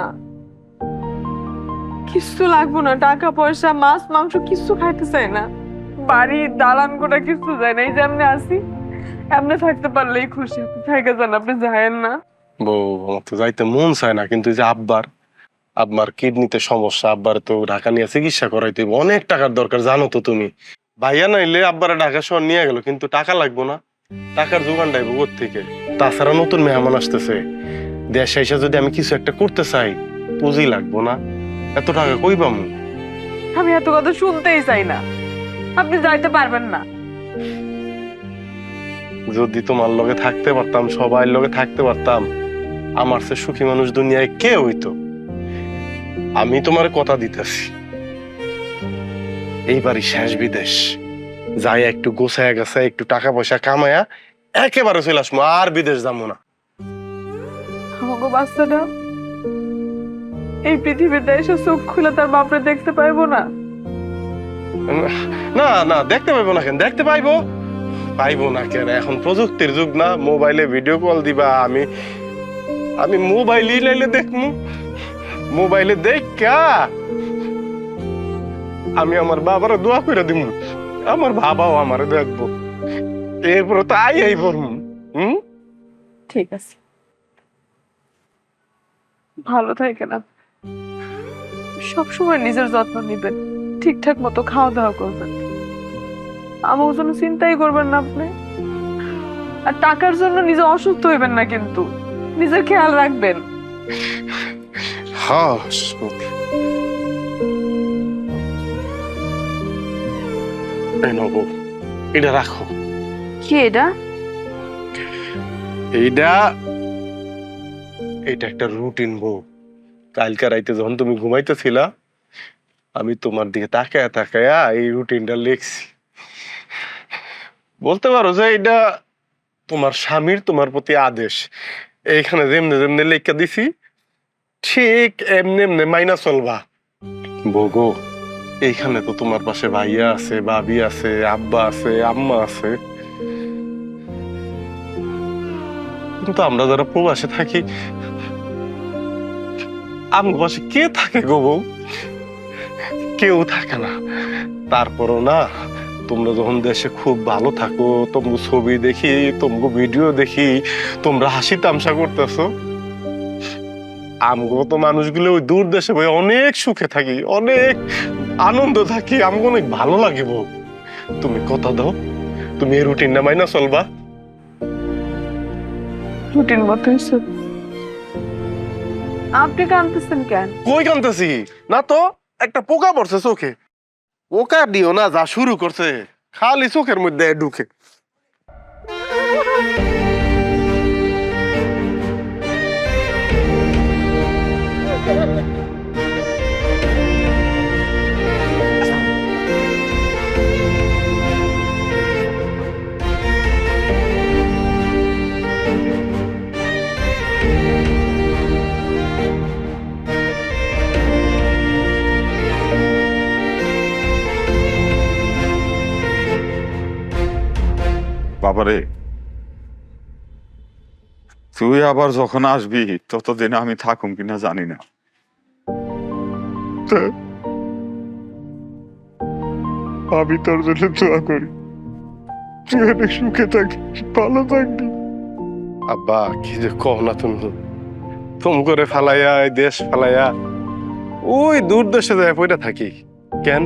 কিছু লাগবো না, টাকা পয়সা মাছ মাংস কিছু খাইতে চাই না। বাড়ি দালান কোটা কিছু যায় না। এই যে এমনি আসি, এমনি থাকতে পারলেই খুশি। আপনি থাইকা যান, আপনি যায়েন না। বউ, আমার তো যাইতে মন চায় না, কিন্তু যে আব্বার কিডনিতে সমস্যা, আব্বার তো ঢাকা নিয়ে চিকিৎসা করাইতে হইব, অনেক টাকার দরকার জানো তো তুমি। ভাইয়া নাইলে আব্বারা ঢাকা শহর নিয়ে গেল, কিন্তু টাকা লাগবো না? টাকার যোগান ডাইব থেকে। তাছাড়া নতুন মেহমান আসতেছে, দেশে এসে যদি আমি কিছু একটা করতে চাই পুঁজি লাগবো না? এত টাকা কই পামু? আমি এত কথা শুনতেই চাই না। আপনি যাইতে পারবেন না। যদি তোমার লগে থাকতে পারতাম, সবাই লগে থাকতে পারতাম, আমার সে সুখী মানুষ দুনিয়ায় কে হইতো? আমি তোমার কথা দিতেছি, এইবারই শেষ বিদেশ যাই, একটু গোছায় গেছে, একটু টাকা পয়সা কামায়া একেবারে চলে আসবো, আর বিদেশ যাবো না। আমাকে বাচ্চাটা এই পৃথিবীতে এসে চোখ খুলে তার বাপরে দেখতে পাইবো না? না না, দেখতে পাইবো না কেন? দেখতে পাইবো না কেন? এখন প্রযুক্তির যুগ না, মোবাইলে ভিডিও কল দিবা। আমি মোবাইলই লাইলে দেখমু, মোবাইলে দেখা আমি আমার বাবারও দোয়া করে দিব, আমার বাবাও আমারে দেখবো, এরপরে তো আই পড়মু। ঠিক আছে, ভালো থাকেন। সবসময় নিজের যত্ন নিবেন, ঠিকঠাক মতো খাওয়া দাওয়া করবেন, আমার জন্য চিন্তাই করবেন না আপনি। আর টাকার জন্য নিজে অসুস্থ হইবেন না, কিন্তু নিজের খেয়াল রাখবেন। হ্যাঁ, এটা রাখো। কি এটা? এটা একটা রুটিন বউ। কালকে রাইতে যখন তুমি ঘুমাইতেছিলা, আমি তোমার দিকে তাকায়া তাকায়া এই রুটিনটা লিখছি। বলতে পারো যে এটা তোমার স্বামীর তোমার প্রতি আদেশ। এইখানে যেমনে যেমনে লেখা দিছি ঠিক এমনি এমনি মাইনা চলবা। বগো, এইখানে তো তোমার পাশে ভাইয়া আছে, ভাবি আছে, আব্বা আছে, আম্মা আছে, কিন্তু আমরা যারা প্রবাসে থাকি আমার পাশে কে থাকে গো বউ? কেউ থাকে না। তারপরও না, তোমরা যখন দেশে খুব ভালো থাকো, তোমার ছবি দেখি, তোমার ভিডিও দেখি, তোমরা হাসি তামসা করতেছো, আমগো তো মানুষগুলো ওই দূর দেশে ভাই অনেক সুখে থাকি, অনেক আনন্দ থাকি, আমগো অনেক ভালো লাগে বউ। তুমি কথা দাও, তুমি এই রুটিনটা মাইনা চলবা। রুটিন মতোই সব। আপনি কাঁদতেছেন কেন? কই কাঁদতেছি না তো, একটা পোকা পড়ছে চোখে। পোকা দিও না, যা শুরু করছে খালি চোখের মধ্যে ঢুকে। বাবারে, তুই আবার যখন আসবি ততদিন আমি থাকুম কিনা জানি না। আমি তোর জন্য দোয়া করি, তুই অনেক সুখে থাকিস, ভালো থাকবি। আব্বা কি যে কও না তুমি, তুম করে ফালাইয়া এই দেশ ফালাইয়া ওই দূর দেশে যায় পয়টা থাকি কেন?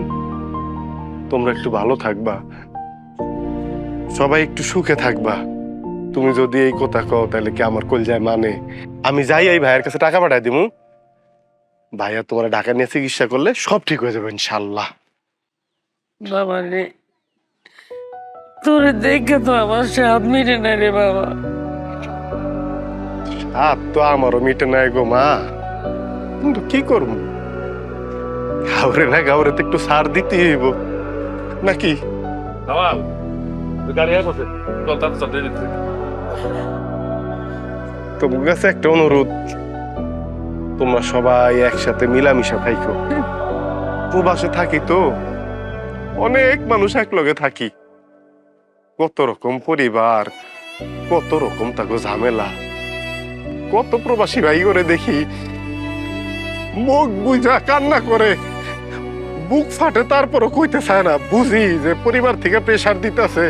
তোমরা একটু ভালো থাকবা, সবাই একটু সুখে থাকবা। তুমি যদি এই কথা কও তাহলে কি আমার কলজায় মানে? আমি যাই এই ভাইয়ের কাছে টাকা পাঠাই দিমু, ভাইয়া তোমার ঢাকা নিয়ে চিকিৎসা করলে সব ঠিক হয়ে যাবে ইনশাল্লাহ। বাবা রে, তোরে দেখে তো আমার স্বাদ মিটে না রে বাবা। আর তো আমারও মিটে নাই গো মা, কিন্তু কি করবো, গাউরে না গাউরে তো একটু সার দিতে হইব নাকি? জামাল, তুই গাড়ি আয় বসে, চল তার সাথে যেতে। তোমার কাছে একটা অনুরোধ, তোমরা সবাই একসাথে মিলামিশা থাইকো। প্রবাসে থাকি তো, অনেক মানুষ একলগে থাকি, কত রকম পরিবার, কত রকম তাকে ঝামেলা। কত প্রবাসী ভাই করে দেখি মুখ বুঝা কান্না করে, বুক ফাটে, তারপরও কইতে চায় না। বুঝি যে পরিবার থেকে প্রেসার দিতেছে,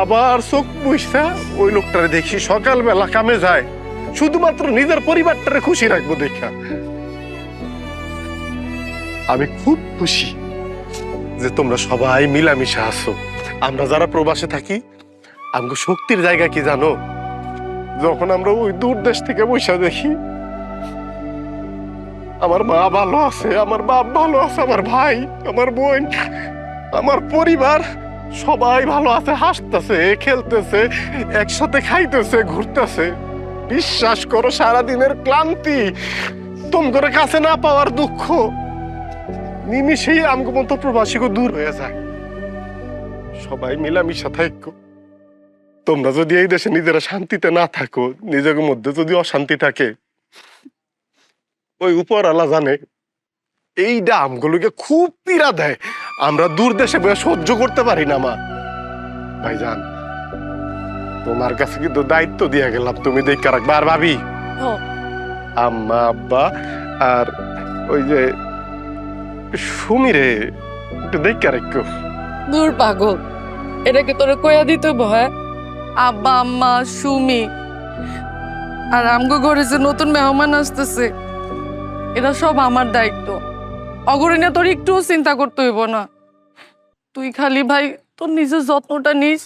আবার চোখ বুঝছা ওই লোকটারে দেখি সকালবেলা কামে যায় শুধুমাত্র নিজের পরিবারটারে খুশি রাখবো দেখা। আমি খুব খুশি যে তোমরা সবাই মিলামিশা আছো। আমরা যারা প্রবাসে থাকি, আমগো শক্তির জায়গা কি জানো? যখন আমরা ওই দূর দেশ থেকে বসে দেখি আমার মা ভালো আছে, আমার বাপ ভালো আছে, আমার ভাই, আমার বোন, আমার পরিবার সবাই ভালো আছে, হাসতেছে, খেলতেছে, একসাথে খাইতেছে, ঘুরতেছে। বিশ্বাস করো, সারাদিনের ক্লান্তি, তোমার কাছে না পাওয়ার দুঃখ নিমিষেই আমগো মতো প্রবাসীকে দূর হয়ে যায়। সবাই মিলামিশা থাকো। তোমরা যদি এই দেশে নিজেরা শান্তিতে না থাকো, নিজের মধ্যে যদি অশান্তি থাকে, ওই উপরওয়ালা জানে এইটা আমগুলোকে খুব পীড়া দেয়। আমরা দূর দেশে বসে সহ্য করতে পারি না। মা ভাইজান, তোমার কাছে কিন্তু দায়িত্ব দিয়ে গেলাম, তুমি দেখে রাখবা। আর ভাবি, আম্মা, আব্বা আর ওই যে সুমিরে একটু দেখে রাখো। দূর পাগল, এটাকে তোরে কইয়া দিতে ভয়? আব্বা, আম্মা, সুমি আর আমগো ঘরে যে নতুন মেহমান আসতেছে, এটা সব আমার দায়িত্ব। অগরিনে তোর একটু চিন্তা করতে হইব না। তুই খালি ভাই তোর নিজের যত্নটা নিস।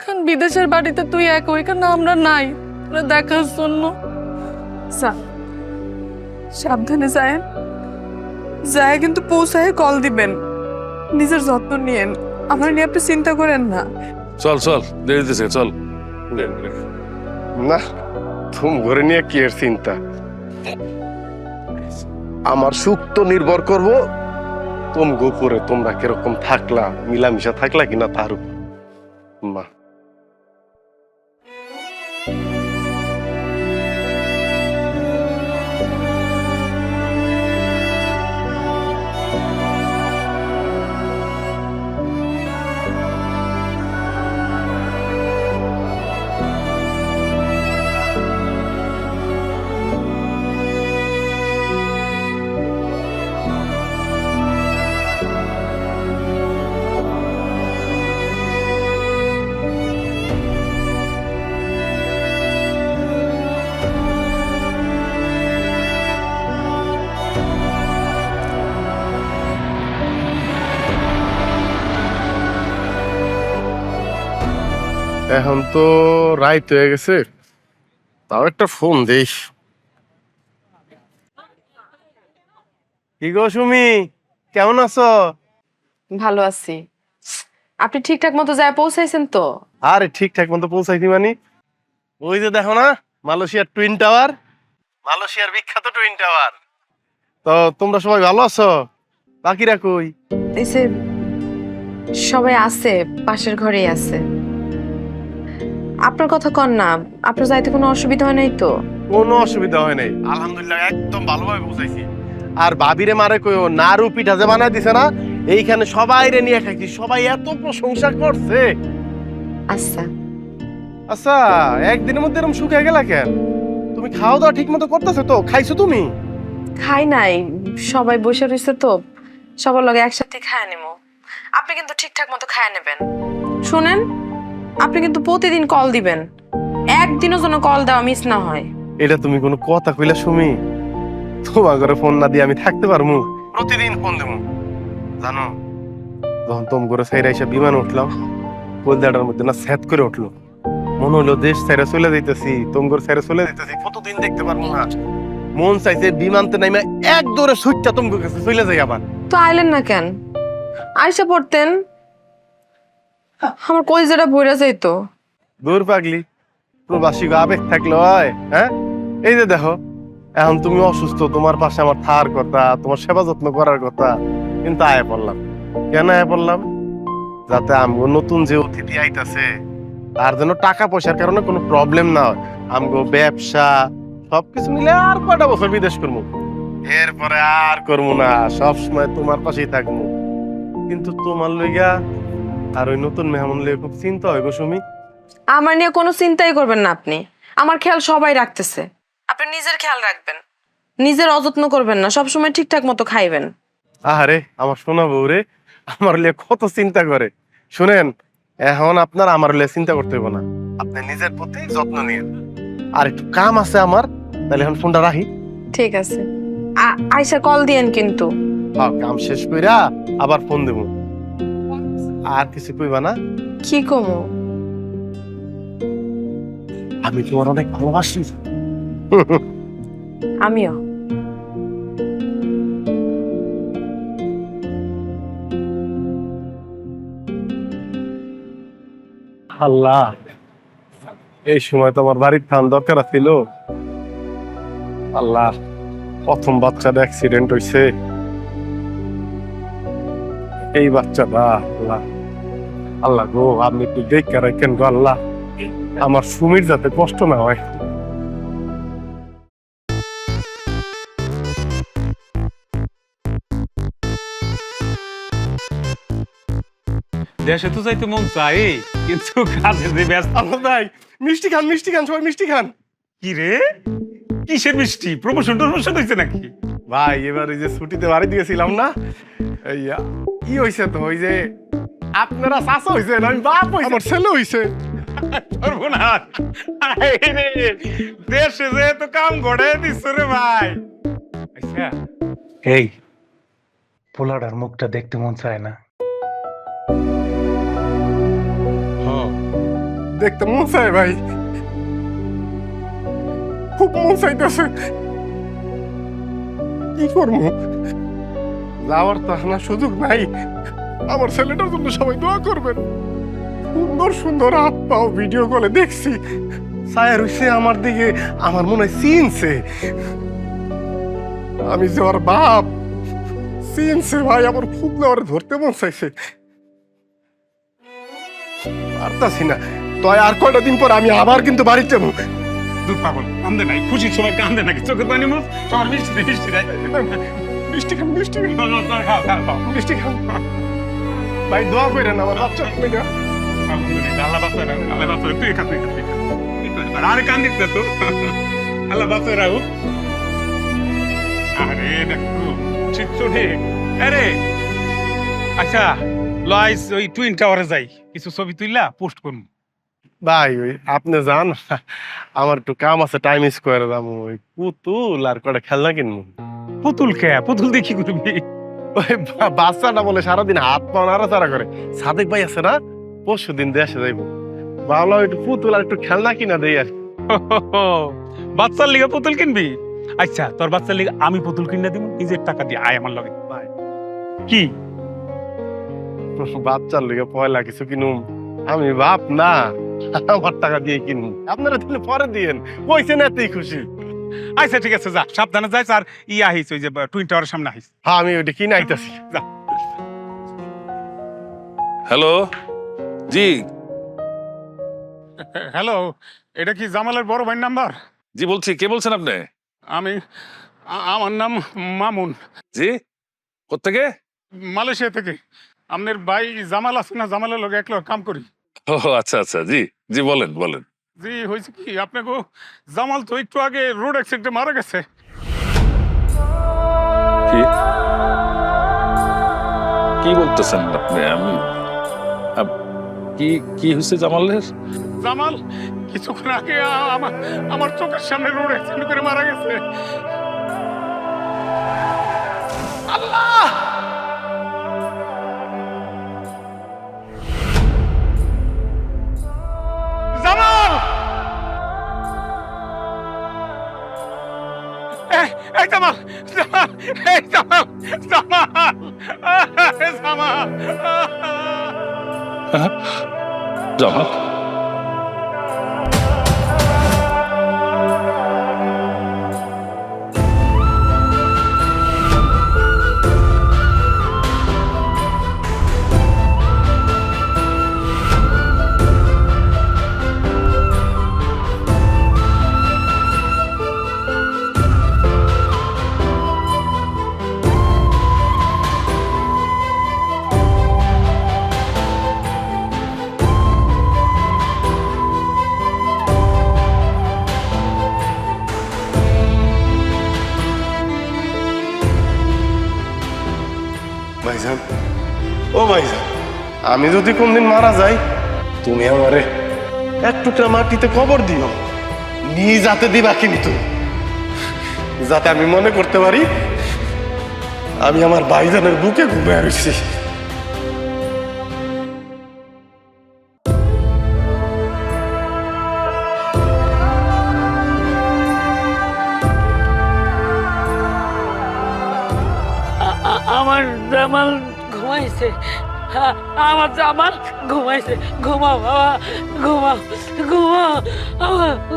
কারণ বিদেশের বাড়িতে তুই এক, ওইখানে আমরা নাই, তোরা দেখার জন্য। সাবধানে যায়, যায় কিন্তু পৌঁছায় কল দিবেন। নিজের যত্ন নিয়েন, আমার নিয়ে আপনি চিন্তা করেন না। চল চল, দেরি দিছে, চল। না, তুমি ঘরে নিয়ে কি এর চিন্তা? আমার সুখ তো নির্ভর করবো তুমি গোপরে, তোমরা কিরকম থাকলা, মিলামিশা থাকলা কিনা তার উপর। মা, এখন তো রাইত হয়ে গেছে, তাও একটা ফোন দেই। কি গো সুমি, কেমন আছো? ভালো আছি। আপনি ঠিকঠাক মতো যায় পৌঁছাইছেন তো? আরে ঠিকঠাক মতো পৌঁছাইছি মানে, ওই যে দেখো না মালয়েশিয়ার টুইন টাওয়ার, মালয়েশিয়ার বিখ্যাত টুইন টাওয়ার। তো তোমরা সবাই ভালো আছো? বাকিরা কই? এসে সবাই আছে, পাশের ঘরেই আছে। আপনার কথা কন না, আপনার যাইতে কোনো অসুবিধা হয় নাই তো? কোনো অসুবিধা হয় নাই, আলহামদুলিল্লাহ একদম ভালোভাবে পৌঁছাইছি। আর ভাবিরে মারে কইও, নাড়ু পিঠা যে বানাই দিছে না, এইখানে সবাই রে নিয়ে খাইছি, সবাই এত প্রশংসা করছে। আচ্ছা, আচ্ছা, একদিনের মধ্যে এরকম শুকিয়ে গেলা কেন? তুমি খাওয়া দাওয়া ঠিক মতো করতেছো তো? খাইছো তুমি? খাই নাই, সবাই বসে রয়েছে তো সবার লগে একসাথে খায় নেবো। আপনি কিন্তু ঠিকঠাক মতো খায় নেবেন। শুনেন, আপনি কিন্তু প্রতিদিন কল দিবেন, একদিনও যেন কল দেওয়া মিস না হয়। এটা তুমি কোনো কথা কইলা সুমি? তোমার ঘরে ফোন না দিয়ে আমি থাকতে পারবো? প্রতিদিন ফোন দেবো। জানো, যখন তোম করে সাইরা এসে বিমান উঠলাম, কলজাটার মধ্যে না স্যাত করে উঠলো। মনে হলো দেশ সাইরা চলে যাইতেছি, তোম করে সাইরা চলে যাইতেছি, কতদিন দেখতে পারবো না। মন চাইছে বিমানতে নাইমা এক দৌড়ে সুইটটা তোম কাছে চলে যাই আবার। তো আইলেন না কেন? আইসা পড়তেন, আমার কলিজাটা বইরা যাইতো। দূর পাগলি, প্রবাসী গো আবেগ থাকলে হয়? হ্যাঁ, এই যে দেখো, এখন তুমি অসুস্থ, তোমার পাশে আমার থাকার কথা, তোমার সেবা যত্ন করার কথা, কিন্তু আয়া পড়লাম। কেন আয়া পড়লাম? যাতে আমগো নতুন যে অতিথি আইতাছে তার জন্য টাকা পয়সার কারণে কোনো প্রবলেম না হয়। আমগো ব্যবসা সবকিছু মিলে আর কয়টা বছর বিদেশ করবো, এরপরে আর করবো না, সব সময় তোমার পাশেই থাকবো। কিন্তু তোমার লইগা আর ওই নতুন মেহমান লইয়া খুব চিন্তা হয় গো সুমি। আমার নিয়ে কোনো চিন্তাই করবেন না আপনি, আমার খেয়াল সবাই রাখতেছে। আপনি নিজের খেয়াল রাখবেন, নিজের অযত্ন করবেন না, সবসময় ঠিকঠাক মতো খাইবেন। আহারে আমার সোনা বউ রে, আমার লিয়ে কত চিন্তা করে। শুনেন, এখন আপনার আমার লিয়ে চিন্তা করতে হবে না, আপনি নিজের প্রতি যত্ন নিন। আর একটু কাম আছে আমার, তাহলে এখন ফোনটা রাখি। ঠিক আছে, আইসা কল দিয়েন কিন্তু। কাম শেষ কইরা আবার ফোন দেব। আর কিছু কইবা না? কি কমো? আমি তোমার অনেক ভালোবাসি। আমিও। আল্লাহ, এই সময় তো আমার বাড়ির থান দরকার ছিল। আল্লাহ, প্রথম বাচ্চাটা অ্যাক্সিডেন্ট হইছে, এই বাচ্চাটা। আল্লাহ, আল্লাহ গো, আপনি একটু দেখে রাখেন গো আল্লাহ, আমার সুমির যাতে কষ্ট না হয়। দেশে তো যাইতে মন চাই, কিন্তু কাজে যে ব্যস্ত। আল্লাহ ভাই, মিষ্টি খান, মিষ্টি খান, সবাই মিষ্টি খান। কি রে, কিসের মিষ্টি? প্রমোশন টমোশন হয়েছে নাকি? ভাই, এবার ওই যে ছুটিতে বাড়ি দিয়েছিলাম না, এই কি হয়েছে তো, ওই যে আপনারা চাচা হয়েছেন, আমি বাপ হয়েছে, আমার ছেলে হয়েছে। সর্বনাশ! আয় রে, দেশে যে তো কাম গড়াই দিচ্ছ রে ভাই। আচ্ছা, এই পোলাটার মুখটা দেখতে মন চায় না? দেখতে মন চায় ভাই, খুব মন চাইতেছে। কি করবো, যাওয়ার তো এখন আর সুযোগ নাই। আমার ছেলেটার জন্য সবাই দোয়া করবেন। সুন্দর সুন্দর হাত পাও ভিডিও কলে দেখছি, ছায়া রইছে আমার দিকে, আমার মনে হয় চিনছে। আমি যে ওর বাপ, চিনছে ভাই, আমার খুব না ওরে ধরতে মন চাইছে, পারতাছি না। তো আর কয়টা দিন পর আমি আবার কিন্তু বাড়িতে যাবো। দুধ পাগল, কান্দে নাই, খুশির সময় কান্দে নাকি? চোখের পানি মুখ, তোমার মিষ্টি দে, মিষ্টি দেয়। মিষ্টি খান, মিষ্টি খান, মিষ্টি খান ভাই, দোয়া করেন আমার বাচ্চা তুমি না। আল্লাহ বাঁচায় রাখুক, আল্লাহ বাঁচায়, তুই খা, তুই খা, তুই খা। আরে কান্দিস না তো, আল্লাহ বাঁচায় রাখুক। আরে দেখো চিত্র রে। আরে আচ্ছা, লয়েস ওই টুইন টাওয়ারে যাই, কিছু ছবি তুইলা পোস্ট করবো। ভাই ওই আপনি যান, আমার একটু কাম আছে, টাইম স্কোয়ারে যাবো। ওই পুতুল আর কটা খেলনা কিনবো। পুতুল খেয়া, পুতুল দেখি করবি? ওই বাচ্চাটা বলে সারাদিন হাত পা নাড়াচাড়া করে, সাদেক ভাই আছে না, পরশু দিন দেশে যাইবো, ভাবলাম একটু পুতুল আর একটু খেলনা কিনা দেই আর। বাচ্চার লিগে পুতুল কিনবি? আচ্ছা, তোর বাচ্চার লিগে আমি পুতুল কিনে দিব, নিজের টাকা দিয়ে। আয় আমার লগে। ভাই কি বাচ্চার লিগে পয়লা কিছু কিনুম, আমি বাপ না, আমার টাকা দিয়ে কিনুম, আপনারা দিলে পরে দিয়েন, কইছেন এতেই খুশি। আচ্ছা ঠিক আছে, যা সাবধানে যাইস। আর আহিস ওই যে টুইন টাওয়ারের সামনে আহিস। হ্যাঁ, আমি ওইটা কিনে আইতাছি, যা। হ্যালো, জি হ্যালো, এটা কি জামালের বড় ভাইয়ের নাম্বার? জি বলছি, কে বলছেন আপনি? আমার নাম মামুন। জি, কোত্থেকে? মালয়েশিয়া থেকে। আপনার ভাই জামাল আছে না, জামালের লগে এক লগে কাম করি। ও আচ্ছা আচ্ছা, জি জি, বলেন বলেন। জি হয়েছে কি আপনাকে জামাল তো একটু আগে রোড অ্যাক্সিডেন্টে মারা গেছে। কি বলতেছেন আপনি? আমি কি কি হয়েছে জামালের? জামাল কিছুক্ষণ আগে আমার চোখের সামনে রোড অ্যাক্সিডেন্ট করে মারা গেছে। আল্লাহ! জামাল! এই জামাল! জামাল! এই জামাল! জামাল! জামাল! জামাল ভাইজান, ও ভাইজান, আমি যদি কোনদিন মারা যাই তুমি আমারে এক টুকরা মাটিতে কবর দিও, নিজ হাতে দিবা, কিন্তু যাতে আমি মনে করতে পারি আমি আমার ভাইজানের বুকে ঘুমিয়ে রয়েছি। আমার জামাল ঘুমাইছে, আমার জামাল ঘুমাইছে। ঘুমাও বাবা, ঘুমাও, ঘুমাও,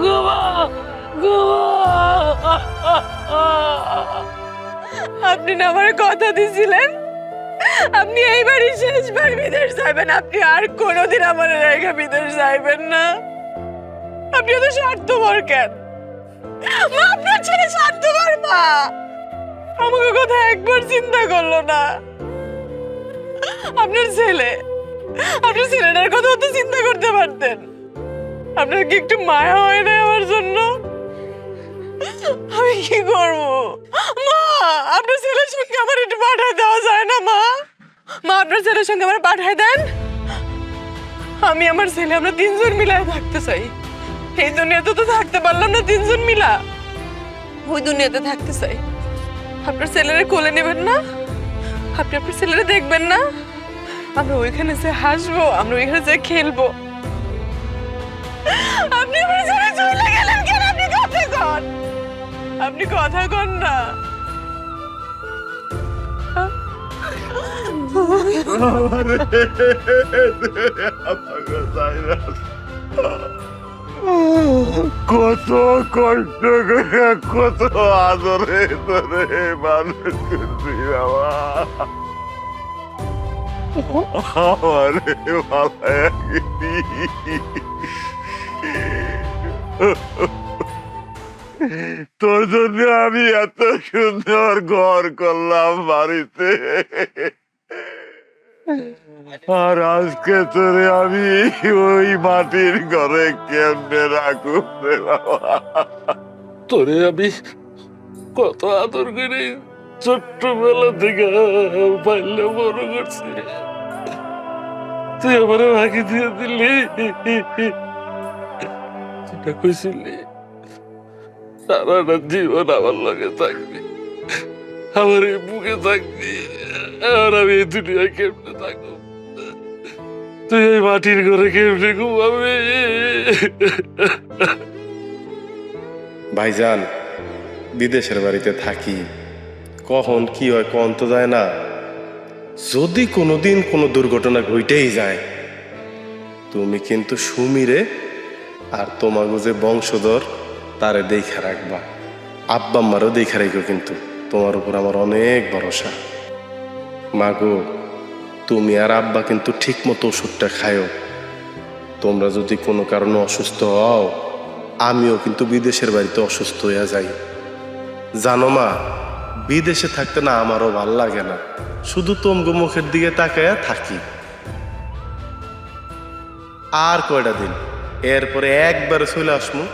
ঘুমাও, ঘুমাও। আপনি না আমার কথা দিছিলেন আপনি এইবারই শেষবার বিদেশ যাবেন, আপনি আর কোনোদিন আমার রেখে বিদেশ যাইবেন না। আপনি তো স্বার্থপর কেন মা? আপনার ছেলে স্বার্থপর মা, আমাকে কথা একবার চিন্তা করলো না। আপনার ছেলেটার কথা তো চিন্তা করতে পারতেন। আপনার কি একটু মায়া হয় না আমার জন্য? আমি কি করবো মা? আপনার ছেলের সঙ্গে আমার একটু পাঠায় দেওয়া যায় না মা? মা আপনার ছেলের সঙ্গে আমার পাঠায় দেন। আমি আমার ছেলে আমরা তিনজন মিলায় থাকতে চাই। এই দুনিয়াতে তো থাকতে পারলাম না তিনজন মিলা, ওই দুনিয়াতে থাকতে চাই। আপনার ছেলেরা কোলে নেবেন না? আপনি আপনার ছেলেরা দেখবেন না? আমরা ওইখানে যে হাসবো, আমরা ওইখানে যে খেলবো। আপনি আমার ছেলে চলে গেলেন কেন? আপনি কথা কন, আপনি কথা কন না। কত কষ্ট করে কত আদরে ধরে মানুষ করছি বাবা, আমারে ভালো তোর জন্য আমি এত সুন্দর ঘর করলাম বাড়িতে, আর আজকে তোরে আমি ওই মাটির ঘরে কেমনে রাখুন রে বাবা? তোরে আমি কত আদর করে ছোট্টবেলা থেকে পাইলে বড় করছি, তুই আমার ভাগি দিয়ে দিলি। যেটা কইছিলি সারাটা জীবন আমার লগে থাকবি, আমার এই বুকে থাকবি, আর আমি এই দুনিয়ায় কেমনে থাকবো? তুই এই মাটির ঘরে কেমনে ঘুমাবি? ভাইজান, বিদেশের বাড়িতে থাকি, কখন কি হয় কখন তো যায় না। যদি কোনোদিন কোনো দুর্ঘটনা ঘটেই যায়, তুমি কিন্তু সুমিরে আর তোমাকে যে বংশধর তারে দেখে রাখবা, আব্বা আম্মারও দেখে রাখো, কিন্তু তোমার উপর আমার অনেক ভরসা। মাগো, তুমি আর আব্বা কিন্তু ঠিক মতো ওষুধটা খায়ও। তোমরা যদি কোনো কারণে অসুস্থ হও, আমিও কিন্তু বিদেশের বাড়িতে অসুস্থ হইয়া যাই। জানো মা, বিদেশে থাকতে না আমারও ভাল লাগে না, শুধু তোমগো মুখের দিকে তাকায়া থাকি। আর কয়টা দিন এরপরে একবারে চলে আসমু,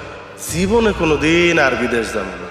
জীবনে কোনোদিন আর বিদেশ যাবো না।